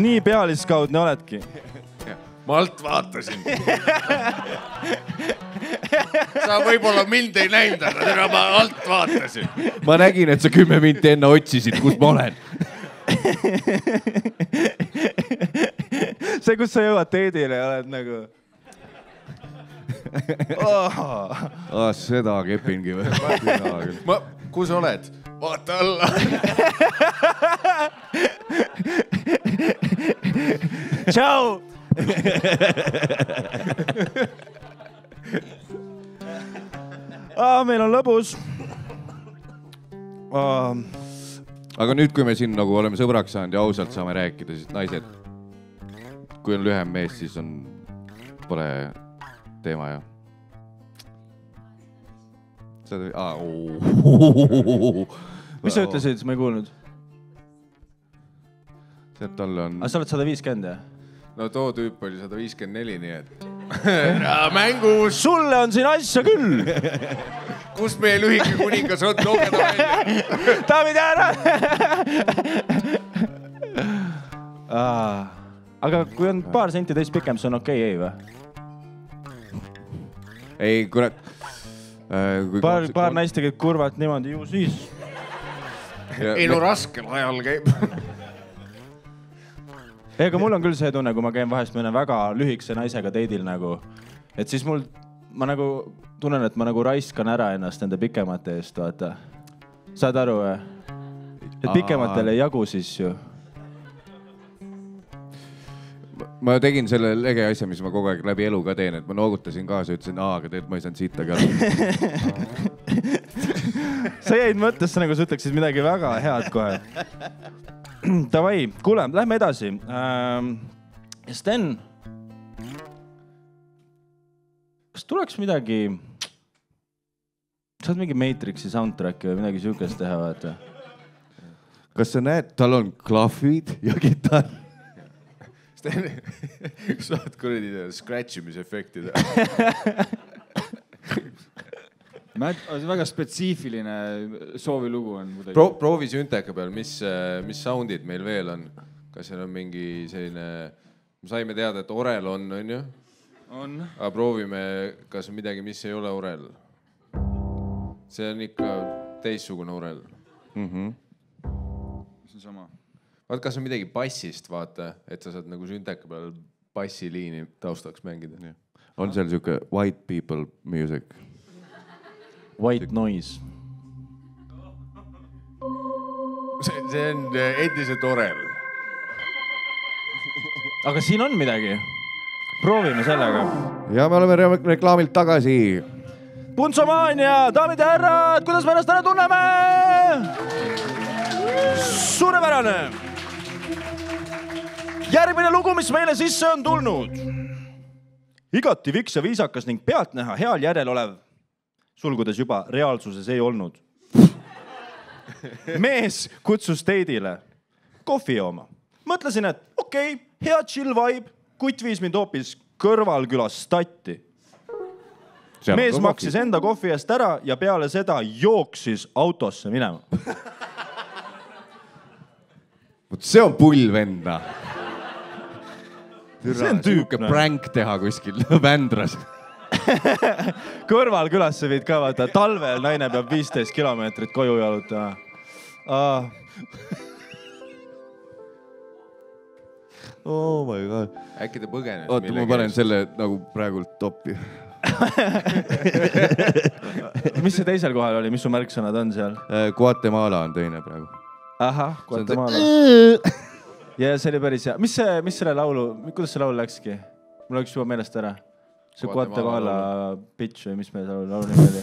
Nii pealiskaudne oledki. Ma alt vaatasin. Sa võib-olla mind ei näinud, aga ma alt vaatasin. Ma nägin, et sa 10 minti enne otsisid, kus ma olen. See, kus sa jõuad teedile ja oled nagu... Seda kepingi või? Kus oled? Vaata alla. Tšau! Meil on lõbus. Aga nüüd, kui me siin nagu oleme sõbraks saanud ja ausalt saame rääkida, siis naised, kui on lühem mees, siis pole teema ja. Mis sa ütlesid? Ma ei kuulnud. Tal on... Sa oled 150, jah? No too tüüp oli 154, nii et... Mängus! Sulle on siin asja küll! Kus meie lühike kuningas on? Loogeda välja! Daamid ja härrad! Aga kui on paar senti teist pikem, see on okei, ei või? Ei, kurat. Paar naist tegid kurvat niimoodi, ju siis. Ei no raskel ajal käib. Ega mul on küll see tunne, kui ma käin vahest mõne väga lühikese naisega teidil nagu, et siis ma nagu tunnen, et ma nagu raiskan ära ennast nende pikemate eest, vaata. Saad aru, või? Et pikematel ei jagu siis ju. Ma tegin selle lege asja, mis ma kogu aeg läbi elu ka teen, et ma noogutasin kaasa ja ütlesin, aga tegelikult ma ei saanud siitagi aru. Sa jäid mõttesse, nagu sa ütleksid midagi väga head kohe. Davai, kuule, lähme edasi. Sten, kas tuleks midagi, saad mingi Matrixi soundtracki või midagi siukest teha, vaata? Kas sa näed, tal on klahvid ja kitarr? Sten, kas sa oled kuradi scratchimisefektid? Väga spetsiifiline soovilugu on. Proovi sünteka peal, mis soundid meil veel on? Kas seal on mingi selline... Me saime teada, et orel on ju? On. Aga proovime, kas on midagi, mis ei ole orel. See on ikka teissugune orel. See on sama. Vaat, kas on midagi bassist, vaata, et sa saad nagu sünteka peal bassiliini taustaks mängida. On seal siuke white people music? White noise. See on endiselt orel. Aga siin on midagi. Proovime sellega. Ja me oleme reklaamilt tagasi. Puntsomaania, daamid ja härrad, kuidas me ennast täna tunneme? Suurepärane. Järgmine lugu, mis meile sisse on tulnud. Igati viks ja viisakas ning pealtnäha heal järel olev. Sulgudes juba reaalsuses ei olnud. Mees kutsus teidile kohvi jooma. Mõtlesin, et okei, hea chill vibe, kutt viis mind hoopis kõrvalkülas statti. Mees maksis enda kohvi eest ära ja peale seda jooksis autosse minema. See on pull venda. See on tüüp. Prank teha kuskil Vändras. Kõrvalkülasse viid ka vaata, talvel naine peab 15 kilomeetrit koju jalutama. Oh my god. Äkki ta põgenes. Oota, ma panen selle nagu praegult toppi. Mis see teisel kohal oli, mis su märksõnad on seal? Guatemala on teine praegu. Ahah, Guatemala. Ja see oli päris hea. Mis selle laulu, kuidas see laul läkski? Mul läks juba meelest ära. See Guatemala bitch või mis meil laulu nimi oli?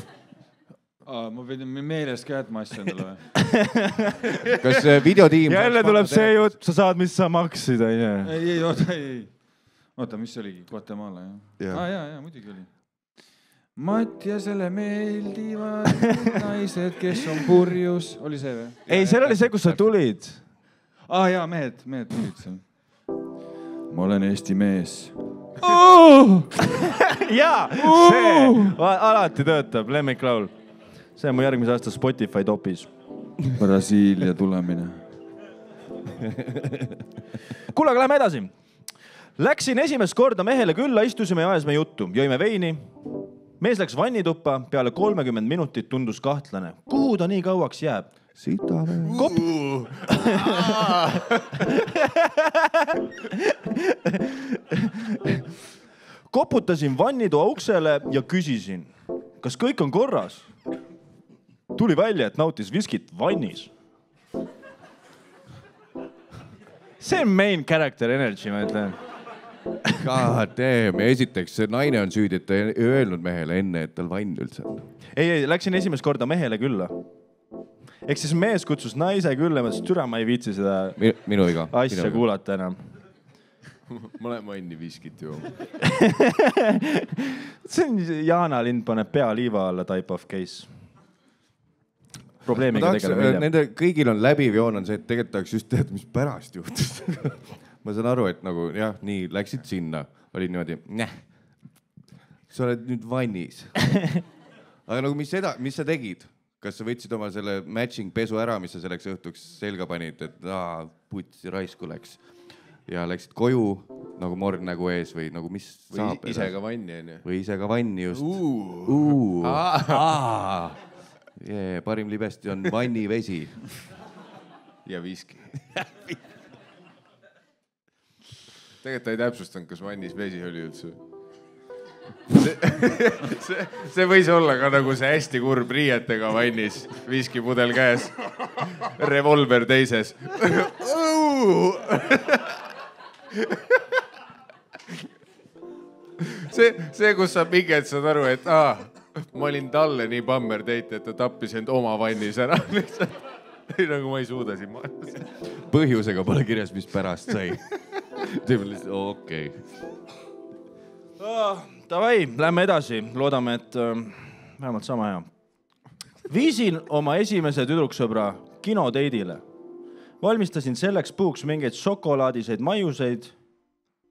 Ma pidin meelest ka jätma asja endale või? Kas videotiim... Jälle tuleb see jutt, sa saad, mis sa maksid, on ju? Ei. Oota, mis oligi? Guatemala, jah? Jaa, muidugi oli. Mattiasele meeldivad naised, kes on purjus. Oli see või? Ei, seal oli see, kus sa tulid. Jaa, mehed tulid seal. Ma olen Eesti mees. Jaa, see alati töötab, lemmiklaul. See on mu järgmise aasta Spotify topis. Brasiilia tulemine. Kuule, aga lähme edasi. Läksin esimest korda mehele külla, istusime ja ajasime juttu. Jõime veini. Mees läks vannituppa, peale 30 minutit tundus kahtlane. Kuhu ta nii kauaks jääb? Sitale. koputasin vannitoa uksele ja küsisin, kas kõik on korras. Tuli välja, et nautis viskit vannis. See on main character energy, ma ütlen. God damn, esiteks see naine on süüdi, et ta ei öelnud mehele enne, et tal vann üldse on. Ei, läksin esimest korda mehele külla. Ehk siis mees kutsus naise külla, ma ütlesin, türa, ma ei viitsi seda minu iga. asja kuulata enam. Ma olen vanni viskit ju. See on Jaana Lind paneb pea liiva alla type of case. Probleemiga tegeleme hiljem. Nende kõigil on läbiv joon on see, et tegelikult tahaks just teada, mis pärast juhtus. Ma saan aru, et nagu jah, nii läksid sinna, oli niimoodi, sa oled nüüd vannis. Aga nagu mis sa tegid? Kas sa võtsid oma selle matching pesu ära, mis sa selleks õhtuks selga panid, et putsi raisku läks ja läksid koju nagu morn nägu ees või nagu mis saab? Või ise ka vanni, on ju? Või ise ka vanni just. Parim libesti on vanni vesi. Ja viski. Tegelikult ta ei täpsustanud, kas vannis vesi oli üldse. See võis olla ka nagu see hästi kurb riietega vannis, viskipudel käes, revolver teises. See, kus sa pinged saad aru, et ma olin talle nii bammer teit, et ta tappis end oma vannis ära. Nagu ma ei suuda siin maailmas. Põhjusega pole kirjas, mis pärast sai. Okei. Davai, lähme edasi. Loodame, et vähemalt sama hea. Viisin oma esimese tüdruksõbra kinoteidile. Valmistasin selleks puhuks mingeid šokolaadiseid maiuseid,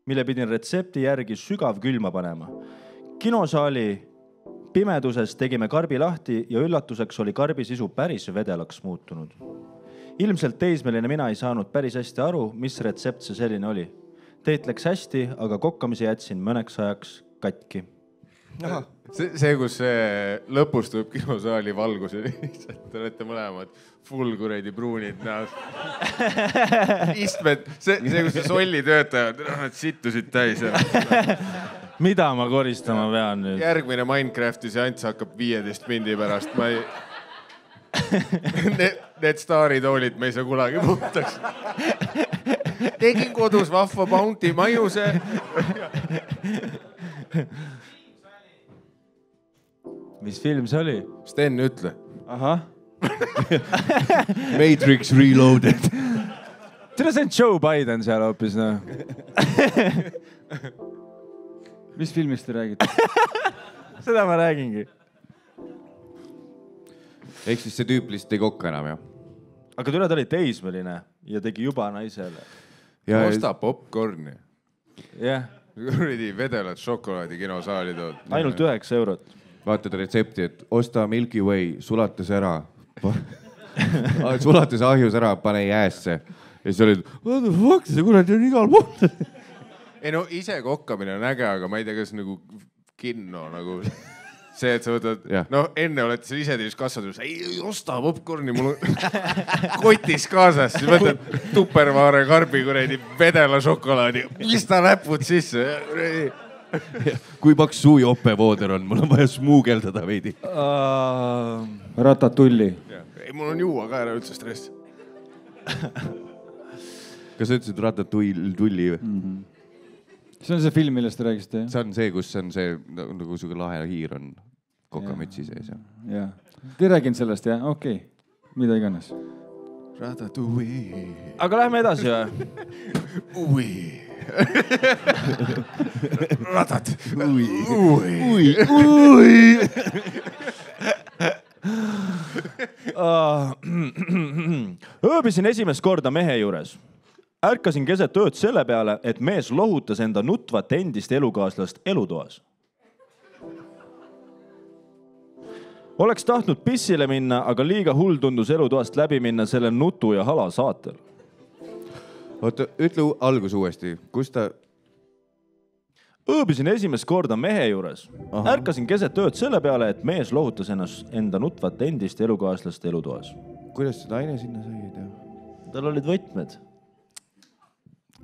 mille pidin retsepti järgi sügav külma panema. Kinosaali pimeduses tegime karbi lahti ja üllatuseks oli karbi sisu päris vedelaks muutunud. Ilmselt teismeline mina ei saanud päris hästi aru, mis retsept see selline oli. Teet läks hästi, aga kokkamise jätsin mõneks ajaks katki. See, kus lõpus tuleb kinosaali valguse, te olete mõlemad full kuredi pruunid näod. Istmed, see, kus see solli töötajad, nad sittusid täis. Mida ma koristama pean nüüd? Järgmine Minecrafti seanss hakkab 15 mindi pärast. Need staaritoolid me ei saa kunagi puhtaks. Tegin kodus vahva Bounty maiuse. Mis film see oli? Sten, ütle. Ahah. Matrix Reloaded. Tere, see on Joe Biden seal hoopis, no. Mis filmist te räägite? Seda ma räägingi. Ehk siis see tüüp lihtsalt ei kokka enam, jah? Aga tule ta oli teismeline ja tegi juba naisele. Osta popcorni. Jah. Kuridi vedelad šokolaadi kinosaali tood. Ainult 9 eurot. Vaatad retsepti, et osta Milky Way, sulates ära. Sulates ahjus ära, pane jäässe. Ja siis olid, what the fuck, see kuradi on igal pool. Ei no ise kokkamine on äge, aga ma ei tea, kas nagu kinno nagu see, et sa võtad, no enne olete seal ise teis kassadus, ei osta popcorni, mul on kotis kaasas, siis võtad Tupperware karbi kuredi vedela šokolaadi, pista näpud sisse. Kui paks suu jopevooder on, mul on vaja smuugeldada veidi. Ratatulli. Ei, mul on juua ka ära üldse stress. Kas sa ütlesid Ratatulli või? See on see film, millest te räägisite, jah? See on see, kus on see, nagu suge lahe hiir on kokamütsi sees. Jah. Te räägin sellest, jah? Okei. Mida iganes. Ratatouille. Aga lähme edasi või? Ui. Ratat. Ui. Ööbisin esimest korda mehe juures. Ärkasin keset ööd selle peale, et mees lohutas enda nutvat endist elukaaslast elutoas. Oleks tahtnud pissile minna, aga liiga hull tundus elutoast läbi minna selle nutu ja hala saatel. Oota, ütle algus uuesti. Kus ta... Ööbisin esimest korda mehe juures. Ärkasin keset ööd selle peale, et mees lohutas enda nutvat endist elukaaslast elutoas. Kuidas see naine sinna sai ei tea? Tal olid võtmed.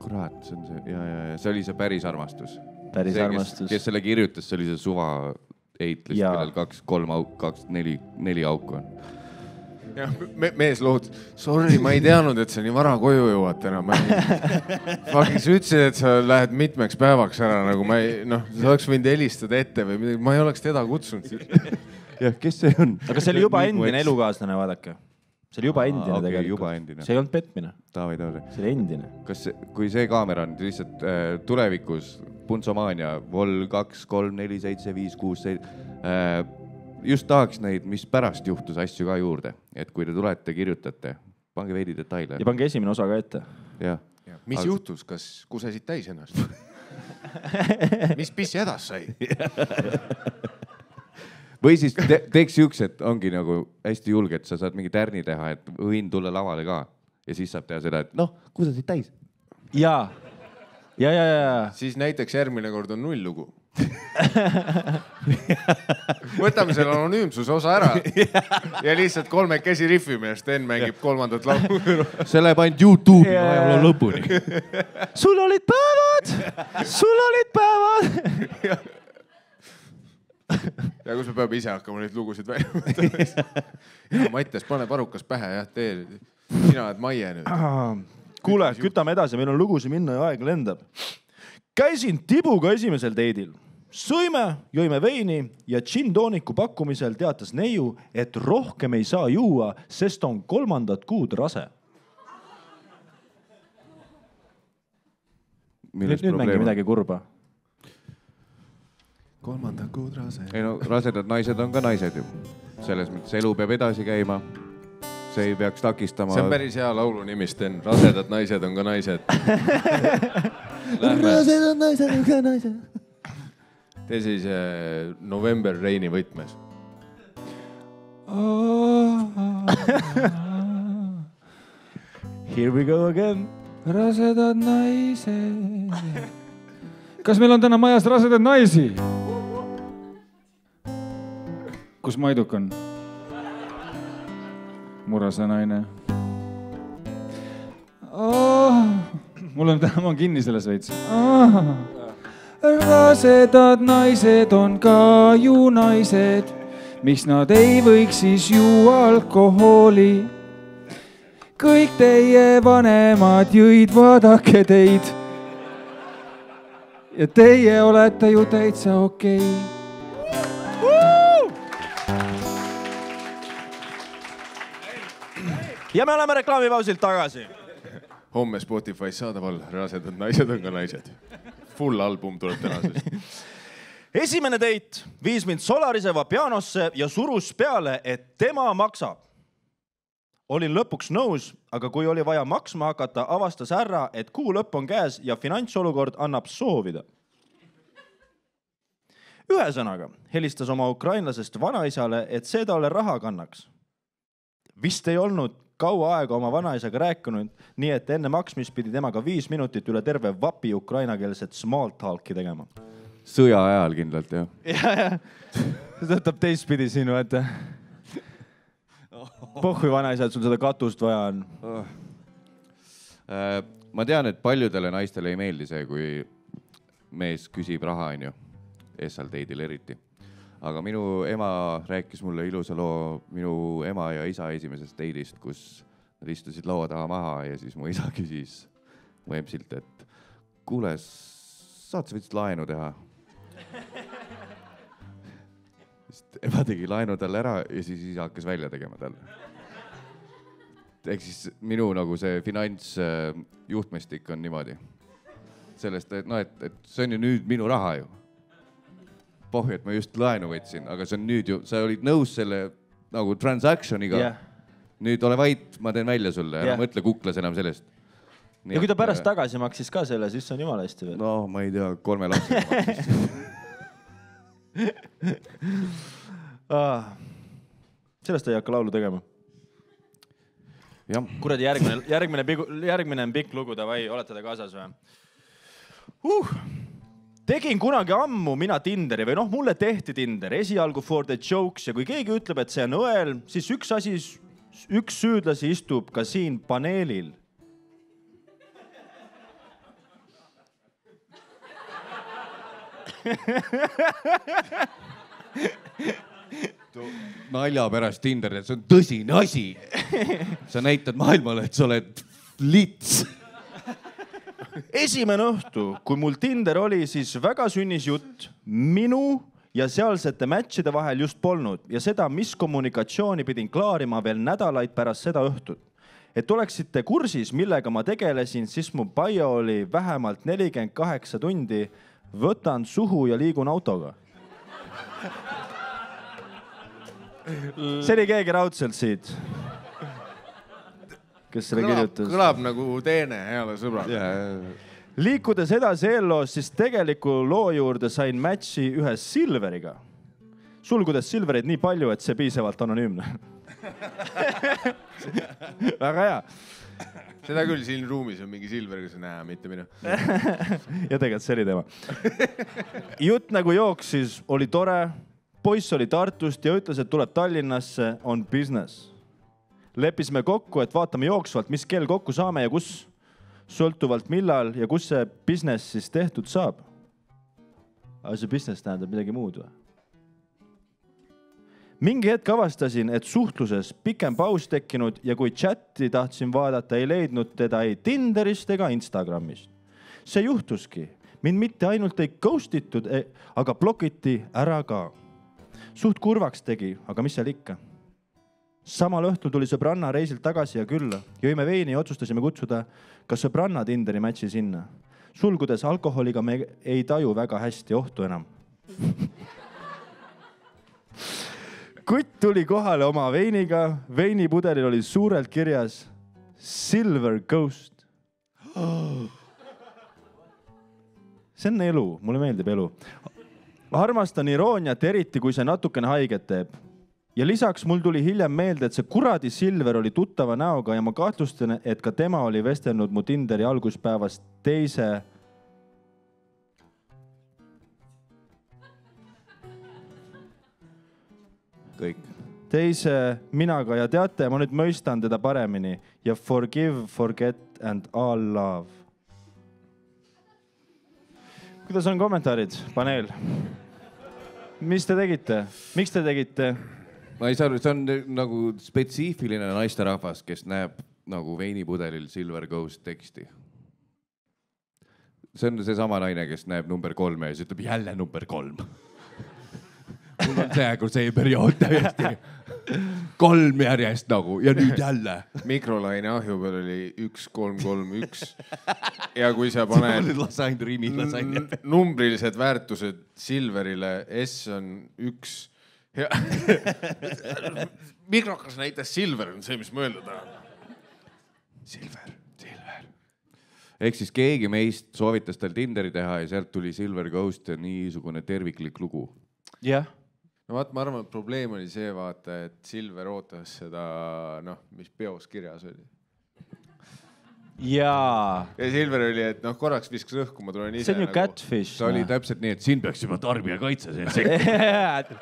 Kurat, see on see. Ja see oli see päris armastus. päris armastus. Kes selle kirjutas, see oli see suva eitlist, kellel 4 auku on. Ja, mees lood, sorry, ma ei teadnud, et sa nii vara koju jõuad täna. Sa ütlesid, et sa lähed mitmeks päevaks ära, nagu ma ei, sa oleks võinud helistada ette või midagi, ma ei oleks teda kutsunud. Jah, kes see on? Aga see oli juba endine elukaaslane, vaadake. See oli juba endine tegelikult. See ei olnud petmine. See oli endine. Kui see kaamera on lihtsalt tulevikus Punsomaania vol 2, 3, 4, 7, 5, 6, 7... Just tahaks neid, mis pärast juhtus asju ka juurde. Et kui te tulete, kirjutate, pange veidi detaile. Ja pange esimene osa ka ette. Ja. Mis juhtus? Kas kusesid täis ennast? Mis pissi hädas sai? Või siis teeks siuksed, ongi nagu hästi julge, et sa saad mingi tärni teha, et võin tulla lavale ka. Ja siis saab teha seda, et kusesid täis. Ja. Siis näiteks järgmine kord on 0 lugu. Võtame selle anonüümsuse osa ära ja lihtsalt 3 käsi rifime ja Sten mängib 3. laulu. See läheb ainult YouTube'i vaja lõpuni. Sul olid päevad! Ja kus me peame ise hakkama neid lugusid välja võtama. Mattias, pane parukas pähe, tee. Sina oled Maie nüüd. Kuule, kütame edasi, meil on lugusid minna ja aeg lendab. Käisin Tibuga esimesel teidil. Sõime, jõime veini ja džintooniku pakkumisel teatas neiu, et rohkem ei saa juua, sest on 3. kuud rase. Nüüd mängi midagi kurba. 3. kuud rase. Ei rasedad naised on ka naised ju. Selles mõttes elu peab edasi käima. See ei peaks takistama. See on päris hea laulu nimi, Sten. Rasedad naised on ka naised. Rasedad naised on ka naised. Tee siis November Raini võtmes. Here we go again. Rasedad naised. Kas meil on täna majas rasedad naisi? Kus Maiduk on? Murase naine. Mul on täna, ma olen kinni selles veits. Rasedad naised on ka ju naised, miks nad ei võiks siis juua alkoholi. Kõik teie vanemad jõid, vaadake teid. Ja teie olete ju täitsa okei. Ja me oleme reklaamipausilt tagasi. Homme Spotify's saadaval Rasedad naised on ka naised. Full album tuleb tänasest. Esimene teit viis mind Solariseva pianosse ja surus peale, et tema maksab. Olin lõpuks nõus, aga kui oli vaja maksma hakata, avastas ära, et kuu lõpp on käes ja finantsolukord annab soovida. Ühesõnaga, helistas oma ukrainlasest vanaisale, et see talle raha kannaks. Vist ei olnud kaua aega oma vanaisaga rääkinud, nii et enne maksmist pidi temaga 5 minutit üle terve vapi ukrainakeelset small talki tegema. Sõja ajal kindlalt, jah. Ja. See tõtab teistpidi sinu, et pohhui vanaisa, et sul seda katust vaja on. Ma tean, et paljudele naistele ei meeldi see, kui mees küsib raha, on ju, essal teidil eriti. Aga minu ema rääkis mulle ilusa loo minu ema ja isa esimesest teidist, kus nad istusid laua taha maha ja siis mu isa küsis mu emsilt, et kuule, saad sa võtsid laenu teha? Ema tegi laenu talle ära ja siis isa hakkas välja tegema talle. Ehk siis minu nagu see finantsjuhtmestik on niimoodi. Sellest, et see on ju nüüd minu raha ju. Pohju, et ma just laenu võtsin, aga see on nüüd ju, sa olid nõus selle nagu transactioniga. Yeah. Nüüd ole vait, ma teen välja sulle, ära mõtle kuklas enam sellest. Nii, ja kui ta pärast tagasi maksis ka selle, siis on jumala hästi veel. No, ma ei tea, 3 lapsega maksis. Sellest ei hakka laulu tegema. Jah. Kuradi järgmine on pikk lugu, davai, olete te kaasas või? Tegin kunagi ammu mina Tinderi või mulle tehti Tinder esialgu for the jokes ja kui keegi ütleb, et see on õel, siis üks süüdlasi istub ka siin paneelil. nalja pärast Tinderit, see on tõsine asi. Sa näitad maailmale, et sa oled lits. Esimene õhtu, kui mul Tinder oli, siis väga sünnis jutt minu ja sealsete matchide vahel just polnud ja seda, mis kommunikatsiooni pidin klaarima veel nädalaid pärast seda õhtut. Et oleksite kursis, millega ma tegelesin, siis mu bio oli vähemalt 48 tundi, võtan suhu ja liigun autoga. See oli keegi raudselt siit, kes selle kirjutas. Kõlab nagu teene, heale sõbrad. Liikudes edasi eelloos, siis tegeliku loo juurde sain matchi ühe Silveriga. Sulgudes Silvereid nii palju, et see piisavalt anonüümne. Väga hea. Seda küll siin ruumis on mingi Silver, kes näe, mitte minu. Ja tegelikult see oli tema. Jutt nagu jooksis, oli tore. Poiss oli Tartust ja ütles, et tuleb Tallinnasse, on business. Leppisime kokku, et vaatame jooksvalt, mis kell kokku saame ja kus, sõltuvalt millal ja kus see business siis tehtud saab. Aga see business tähendab midagi muud või? Mingi hetk avastasin, et suhtluses pikem paus tekkinud ja kui chatti tahtsin vaadata, ei leidnud teda ei Tinderist ega Instagramist. See juhtuski. Mind mitte ainult ei ghostitud, aga blokiti ära ka. Suht kurvaks tegi, aga mis seal ikka? Samal õhtul tuli sõbranna reisilt tagasi ja külla. Jõime veini ja otsustasime kutsuda ka sõbranna Tinderi matchi sinna. Sulgudes alkoholiga me ei taju väga hästi ohtu enam. Kutt tuli kohale oma veiniga. Veinipudelil oli suurelt kirjas Silver Ghost. See on elu. Mulle meeldib elu. Armastan irooniat eriti, kui see natukene haiget teeb. Ja lisaks mul tuli hiljem meelde, et see kuradi Silver oli tuttava näoga ja ma kahtlustan, et ka tema oli vestelnud mu Tinderi alguspäevast teise Kõik. Teise minaga ja teate, ma nüüd mõistan teda paremini ja forgive, forget and all love. Kuidas on kommentaarid, paneel? Mis te tegite? Miks te tegite? Ma ei saa, see on nagu spetsiifiline naisterahvas, kes näeb nagu veinipudelil Silver Ghost teksti. See on see sama naine, kes näeb number 3 ja siis ütleb jälle number 3. Mul on see periood täiesti 3 järjest nagu ja nüüd jälle. Mikrolaine ahju peal oli 1-3-3-1 ja kui sa paned numbrilised väärtused Silverile, S on 1 ja mikrokas näitas Silver on see, mis mõelda tahan. Silver. Ehk siis keegi meist soovitas tal Tinderi teha ja sealt tuli Silver Ghost ja niisugune terviklik lugu. Jah. No vaat, ma arvan, et probleem oli see, vaata, et Silver ootas seda, mis peos kirjas oli. Jaa. Ja Silver oli, et korraks viskas õhku, ma tulen ise. See on ju catfish. Ta oli täpselt nii, et siin peaks juba tarbijakaitse.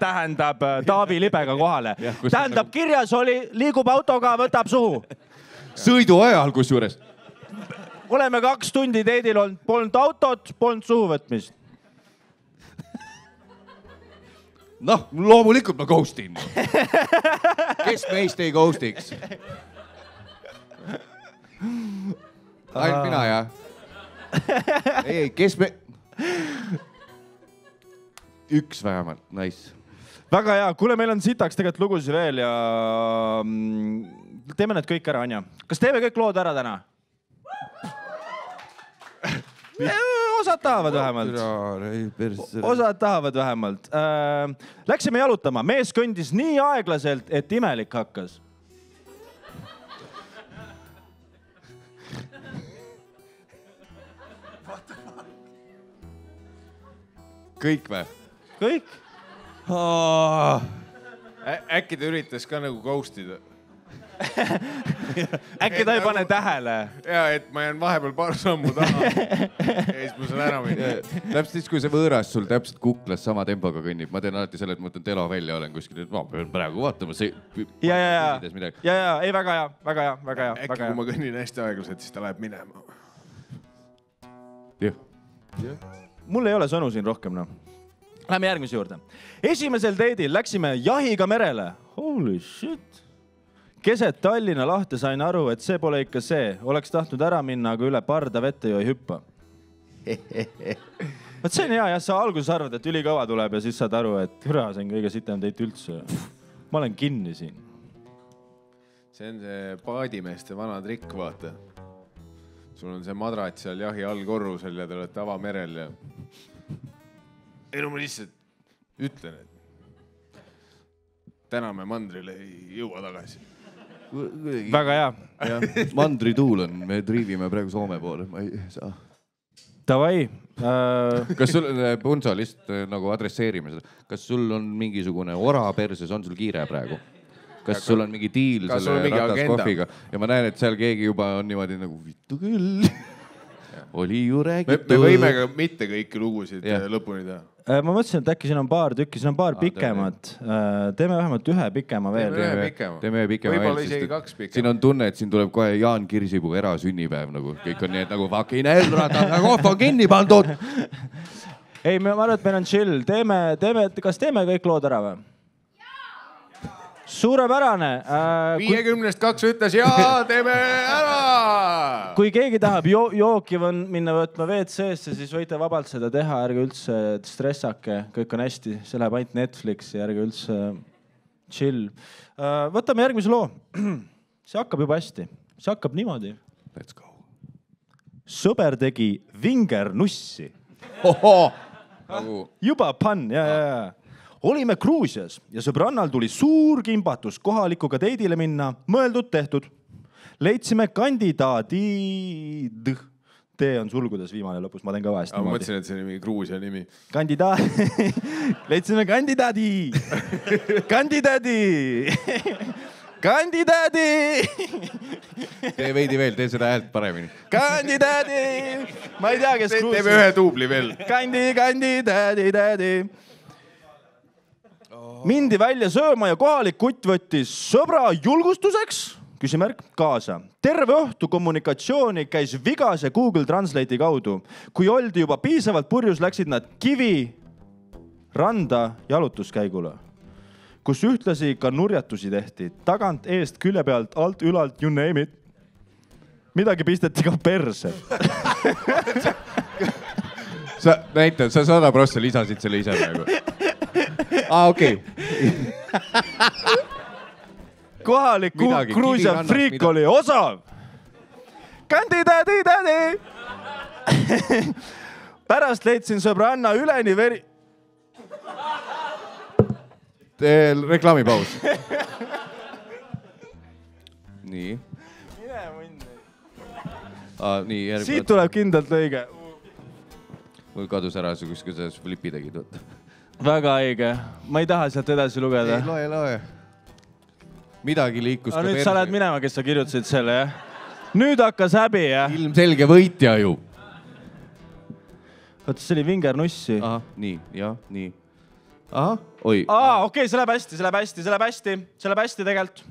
Tähendab Taavi libega kohale. Tähendab, kirjas oli, liigub autoga, võtab suhu. Sõidu ajal kusjuures. Oleme 2 tundi teedil olnud, polnud autot, polnud suhu võtmist. Loomulikult ma ghostin. Kes meist ei ghostiks? Ainult mina, jah? Ei, kes me... Üks vähemalt, nice. Väga hea. Kuule, meil on sitaks tegelikult lugusid veel ja teeme need kõik ära, Anja. Kas teeme kõik lood ära täna? Osad tahavad vähemalt. Osad tahavad vähemalt. Läksime jalutama. Mees kõndis nii aeglaselt, et imelik hakkas. Kõik või? Kõik. Äkki ta üritas ka nagu ghostida? Äkki ta ei pane tähele? Ja, et ma jään vahepeal paar sammu taha. Ja siis ma saan ära minna. Täpselt siis, kui see võõras sul täpselt kuklas sama tempoga kõnnib. Ma teen alati selle, et ma võtan telo välja, olen kuskil, et ma pean praegu vaatama. Ja, ei, väga hea. Äkki kui ma kõnnin hästi aeglaselt, siis ta läheb minema. Jah. Mul ei ole sõnu siin rohkem, Lähme järgmise juurde. Esimesel date'il läksime jahiga merele. Holy shit. Keset Tallinna lahte sain aru, et see pole ikka see. Oleks tahtnud ära minna, aga üle parda vette ju ei hüppa. Võt see on hea, jah, sa alguses arvad, et ülikõva tuleb ja siis saad aru, et hüra, see on kõige sitem date üldse. Ma olen kinni siin. See on see paadimeeste vana trikk, vaata. Sul on see madrat seal jahi all korrusel ja te olete avamerel ja... Ei no ma lihtsalt ütlen, et täna me mandrile ei jõua tagasi. Väga hea. Mandrituul on, me triivime praegu Soome poole, ma ei saa. Davai. Kas sul, Punso, lihtsalt nagu adresseerime seda, kas sul on mingisugune ora perses, on sul kiire praegu? Kas sul on mingi diil selle rataskohviga ja ma näen, et seal keegi juba on niimoodi nagu vittu küll. Oli ju räägitud. Me võime ka mitte kõiki lugusid lõpuni teha. Ma mõtlesin, et äkki siin on paar tükki, siin on paar pikemat. Teeme vähemalt ühe pikema veel. Teeme ühe pikema Võib-olla isegi 2 pikema. Siin on tunne, et siin tuleb kohe Jaan Kirsipuu erasünnipäev. Nagu. Kõik on nii, et nagu fucking kohv on kinni pandud. Ei, ma arvan, et meil on chill. Kas teeme kõik lood ära või? Suurepärane. 50-st 2 ütles jaa, teeme ära. Kui keegi tahab jooki minna võtma WC-sse, siis võite vabalt seda teha, ärge üldse stressake, kõik on hästi, see läheb ainult Netflixi, ärge üldse chill. Võtame järgmise loo. See hakkab juba hästi, see hakkab niimoodi. Let's go. Sõber tegi vingernussi. Juba pann, ja. Olime Gruusias ja sõbrannal tuli suur kimbatus kohalikuga teidile minna, mõeldud tehtud. Leidsime kandidaadid. Tee on sulgudes viimane lõpus, ma teen ka vahest. Ma mõtlesin, et see nimi Gruusia nimi. Leidsime kandidaadi. Kandidaadi. Tee veidi veel, tee seda häält paremini. Kandidaadi. Ma ei tea, kes Gruusias. Teeme ühe tuubli veel. Kandidaadi. Mindi välja sööma ja kohalik kutt võttis sõbra julgustuseks, küsimärk, kaasa. Terve õhtu kommunikatsiooni käis vigase Google Translate'i kaudu. Kui oldi juba piisavalt purjus, läksid nad Kivi randa jalutuskäigule, kus ühtlasi ka nurjatusi tehti. Tagant, eest, külje pealt, alt, ülalt, you name it. Midagi pisteti ka perse. Sa näitad, sa 100% lisasid selle ise praegu. Okei. Kohalik Gruusia friik oli osav. Kandidaadi. Pärast leidsin sõbranna üleni veri... Reklaamipaus. Nii. Siit tuleb kindlalt lõige. Mul kadus ära, kui sa flipi tegid. Väga õige. Ma ei taha sealt edasi lugeda. Loe. Midagi liikus ka nüüd perse. Sa lähed minema, kes sa kirjutasid selle, jah? Nüüd hakkas häbi, jah? Ilmselge võitja ju. Oota, see oli vingernussi. Aha, nii. Aha, oi. Okei, see läheb hästi tegelikult.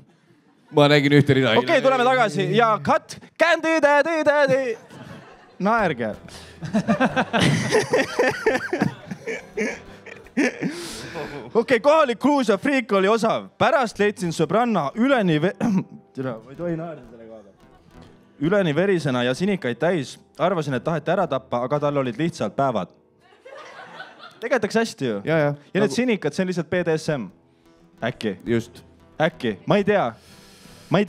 Ma nägin ühte rida. Okei, tuleme tagasi ja cut. Kandidaadi. Naerge. Okei, kohalik Gruusia friik oli osav. Pärast leidsin sõbranna üleni verisena ja sinikaid täis. Arvasin, et taheti ära tappa, aga tal olid lihtsalt päevad. Tegetakse hästi ju. Ja need sinikad, see on lihtsalt BDSM. Äkki? Just. Äkki? Ma ei tea. Ma ei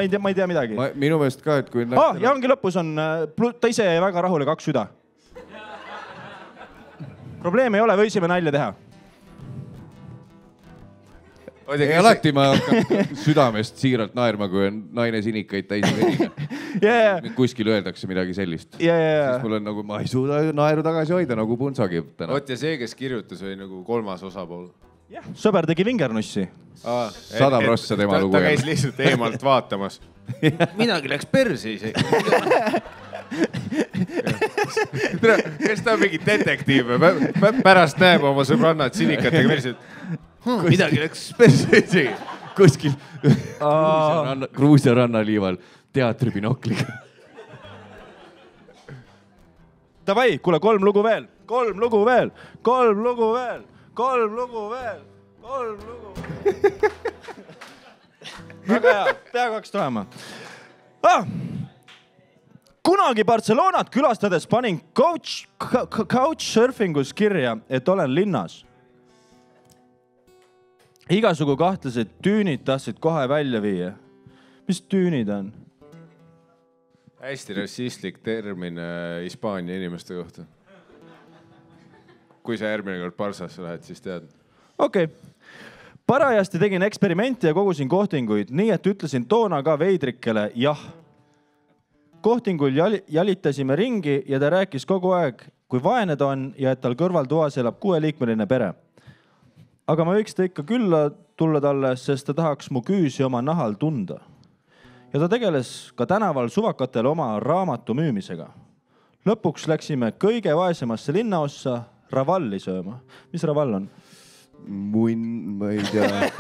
tea midagi. Minu meelest ka, et kui... Ja ongi lõpus on, ta ise jäi väga rahule 2 süda. Probleem ei ole, võisime nalja teha. Alati ma hakkan südamest siiralt naerma, kui on naine sinikaid täis verine. Kuskil öeldakse midagi sellist. Siis mul on nagu, ma ei suuda naeru tagasi hoida, nagu Punsogi täna. Oot ja see, kes kirjutas, oli nagu 3. osapool. Sõber tegi vingernussi. 100% tema lugu. Ta käis lihtsalt eemalt vaatamas. Midagi läks perse isegi. Kes ta on mingi detektiiv? Pärast näeb oma sõbrannad sinikatega versid. Midagi läks perse isegi. Kuskil Gruusia rannaliival teatribinokliga. Davai, kuule 3 lugu veel. 3 lugu veel, 3 lugu veel, 3 lugu veel, 3 lugu veel. Väga hea, peaaegu hakkas tulema. Kunagi Barcelonat külastades panin couchsurfingus kirja, et olen linnas. Igasugu kahtlased tüünid tahtsid kohe välja viia. Mis tüünid on? Hästi rassistlik termin Hispaania inimeste kohta. Kui sa järgmine kord Barsasse lähed, siis tead. Okei. Parajasti tegin eksperimenti ja kogusin kohtinguid, nii et ütlesin toona ka veidrikele jah. Kohtingul jalitasime ringi ja ta rääkis kogu aeg, kui vaene ta on ja et tal kõrvaltoas elab 6-liikmeline pere. Aga ma võiks ta ikka külla tulla talle, sest ta tahaks mu küüsi oma nahal tunda. Ja ta tegeles ka tänaval suvakatel oma raamatu müümisega. Lõpuks läksime kõige vaesemasse linnaossa Ravalli sööma. Mis Raval on? Munn, ma ei tea.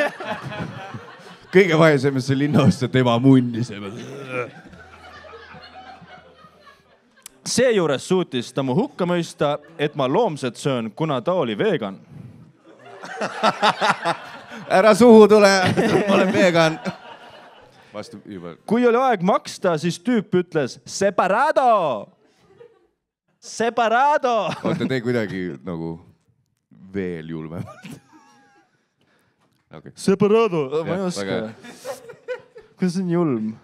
Kõige vaesemasse linnaossa tema munnisema. Seejuures suutis ta mu hukka mõista, et ma loomset söön, kuna ta oli vegan. Ära suhu tule, ma olen vegan. Vastu juba. Kui oli aeg maksta, siis tüüp ütles separado. Separado. Oota, tee kuidagi nagu veel julmemalt. Okay. Separado. Ma ei oska. Kuidas on julm?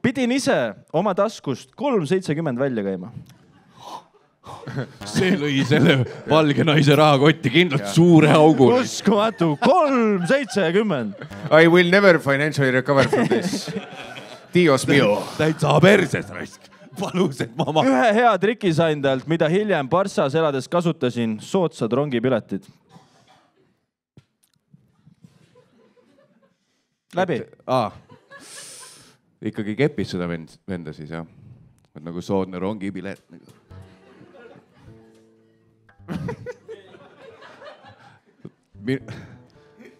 Pidin ise oma taskust 3,70 välja käima. See lõi selle valge naise rahakotti kindlalt suure augu. Uskumatu, 3,70. I will never financially recover from this. Dios mio. Täitsa perses raisk. Palus, et ma Ühe hea triki sain talt, mida hiljem Barsas elades kasutasin, sootsad rongipiletid. Läbi. Ikkagi kepis seda venda siis, jah? Nagu soodne rongipilet.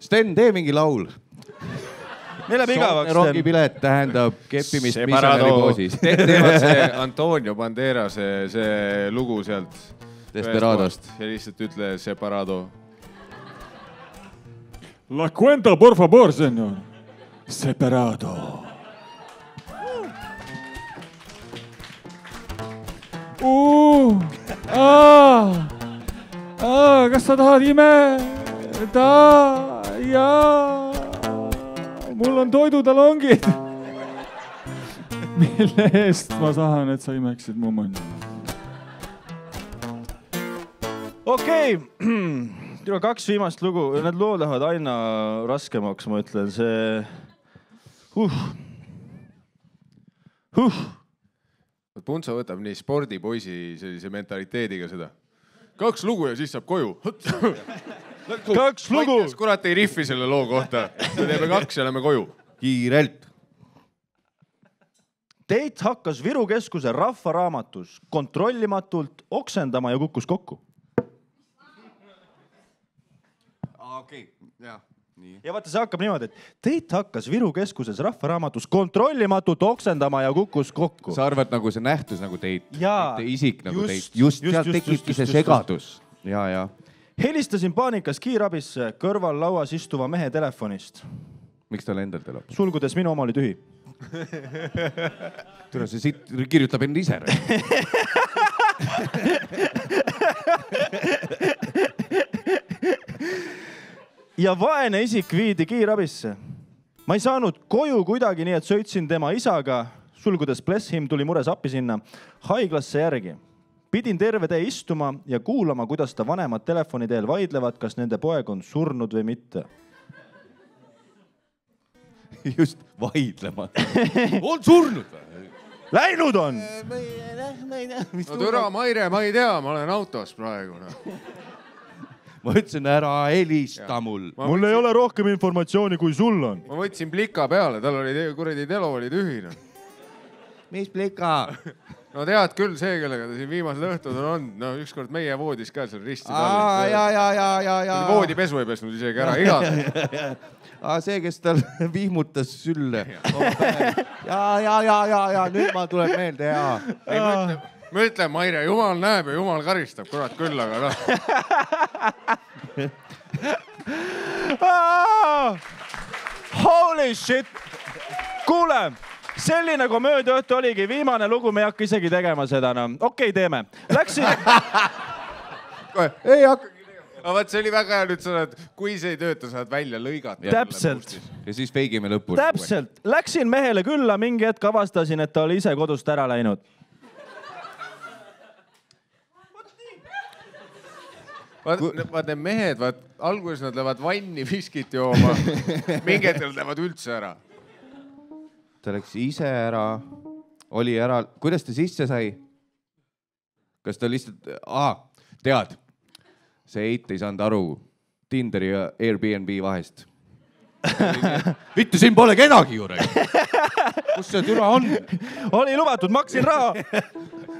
Sten, tee mingi laul. Meil läheb igavaks. Rongipilet tähendab keppimist missionäri poosis. Teevad see Antonio Banderase see lugu sealt Desperadost. Ja lihtsalt ütle separado. La cuenta, por favor, señor. Separado. Kas sa tahad imeda ja mul on toidutalongid, mille eest ma tahan, et sa imeksid mu mõnda. Okei. 2 viimast lugu. Need lood lähevad aina raskemaks, ma ütlen. See... Punso võtab nii spordipoisi sellise mentaliteediga seda. 2 lugu ja siis saab koju. 2 lugu! Kurat ei riffi selle loo kohta. Me teeme 2 ja lähme koju. Kiirelt. Teit hakkas Viru keskuse rahvaraamatus kontrollimatult oksendama ja kukkus kokku. Okei, jah. Ja vaata, see hakkab niimoodi, et Teit hakkas Viru keskuses rahvaraamatus kontrollimatult oksendama ja kukkus kokku. Sa arvad nagu see nähtus nagu Teit, mitte isik nagu Teit. Just sealt tekibki see segadus. Ja. Helistasin paanikas kiirabisse kõrval lauas istuva mehe telefonist. Miks tal endal telefon? Sulgudes minu oma oli tühi. Tule, see siit kirjutab end ise. Ja vaene isik viidi kiirabisse. Ma ei saanud koju kuidagi nii, et sõitsin tema isaga, sulgudes Blesshim tuli mures appi sinna, haiglasse järgi. Pidin terve tee istuma ja kuulama, kuidas ta vanemad telefoni teel vaidlevad, kas nende poeg on surnud või mitte. Just vaidlema. On surnud või? Läinud on! No türa, Maire, ma ei tea, ma olen autos praegu. Ma ütlesin, ära helista mul. Mul ei ole rohkem informatsiooni, kui sul on. Ma võtsin plika peale, tal oli kuradi telo oli tühine. Mis plika? No tead küll see, kellega ta siin viimased õhtud on olnud. No ükskord meie voodis ka seal risti. Ja. Voodipesu ei pesnud isegi ära. Igal. See, kes tal vihmutas sülle. Ja. Nüüd ma tuleb meelde, ja. ma ütlen, Maire, jumal näeb ja jumal karistab, kurat küll, aga Holy shit! Kuule, selline komöödiaõhtu oligi, viimane lugu, me ei hakka isegi tegema seda enam. Okei, teeme. Läksin... ei hakkagi tegema. Aga vaat see oli väga hea nüüd sõna, et kui see ei tööta, saad välja lõigata. Täpselt. Ja siis feigime lõpuni. Täpselt. Läksin mehele külla, mingi hetk avastasin, et ta oli ise kodust ära läinud. Vaat need mehed, alguses nad lähevad vanni viskit jooma, mingi hetkel lähevad üldse ära. Ta läks ise ära, oli ära. Kuidas ta sisse sai? Kas ta lihtsalt... tead, see Eit ei saanud aru Tinderi ja Airbnb vahest. Vittu, siin pole kedagi juurde. Kus see türa on? Oli lubatud, maksin raha.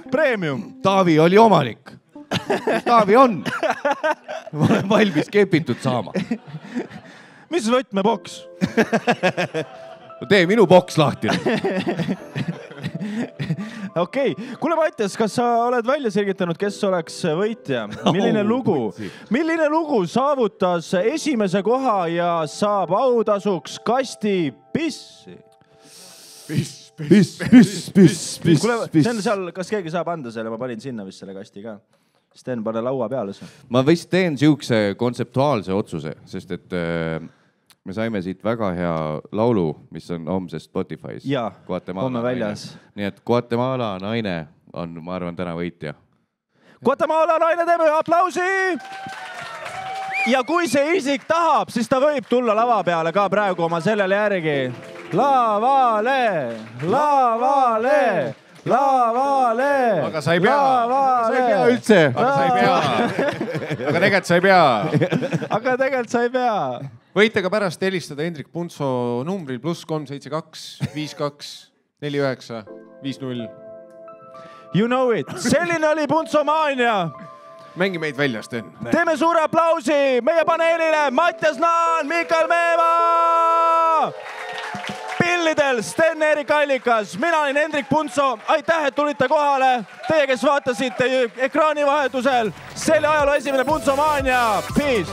Premium. Taavi oli omanik. Kus Taavi on? Ma olen valmis kepitud saama. Mis võtmeboks? Tee minu boks lahti. Okei. Kuule, Mattias, kas sa oled välja selgitanud, kes oleks võitja? Milline lugu saavutas esimese koha ja saab autasuks kasti pissi? Piss. Kuule, Sten, seal, kas keegi saab anda selle? Ma panin sinna vist selle kasti ka. Sten, pane laua peale. Ma vist teen siukse kontseptuaalse otsuse, sest et me saime siit väga hea laulu, mis on homsest Spotify's. Jaa, homme väljas. Nii et Guatemala naine on, ma arvan, täna võitja. Guatemala naine, teeme aplausi! Ja kui see isik tahab, siis ta võib tulla lava peale ka praegu oma sellele järgi. Lavale! Aga sa ei pea. Üldse. Aga tegelikult sa ei pea. Võite ka pärast helistada Hendrik Puntso numbril +372 52 49 50. You know it. Selline oli Puntsomaania. Mängi meid välja, Sten. Teeme suure aplausi meie paneelile Mattias Naan, Mikael Meemaa. Pillidel Sten Erik Allikas. Mina olin Hendrik Puntso. Aitäh, et tulite kohale. Teie, kes vaatasite ekraani vahetusel. See oli ajaloo esimene Puntsomaania. Peace.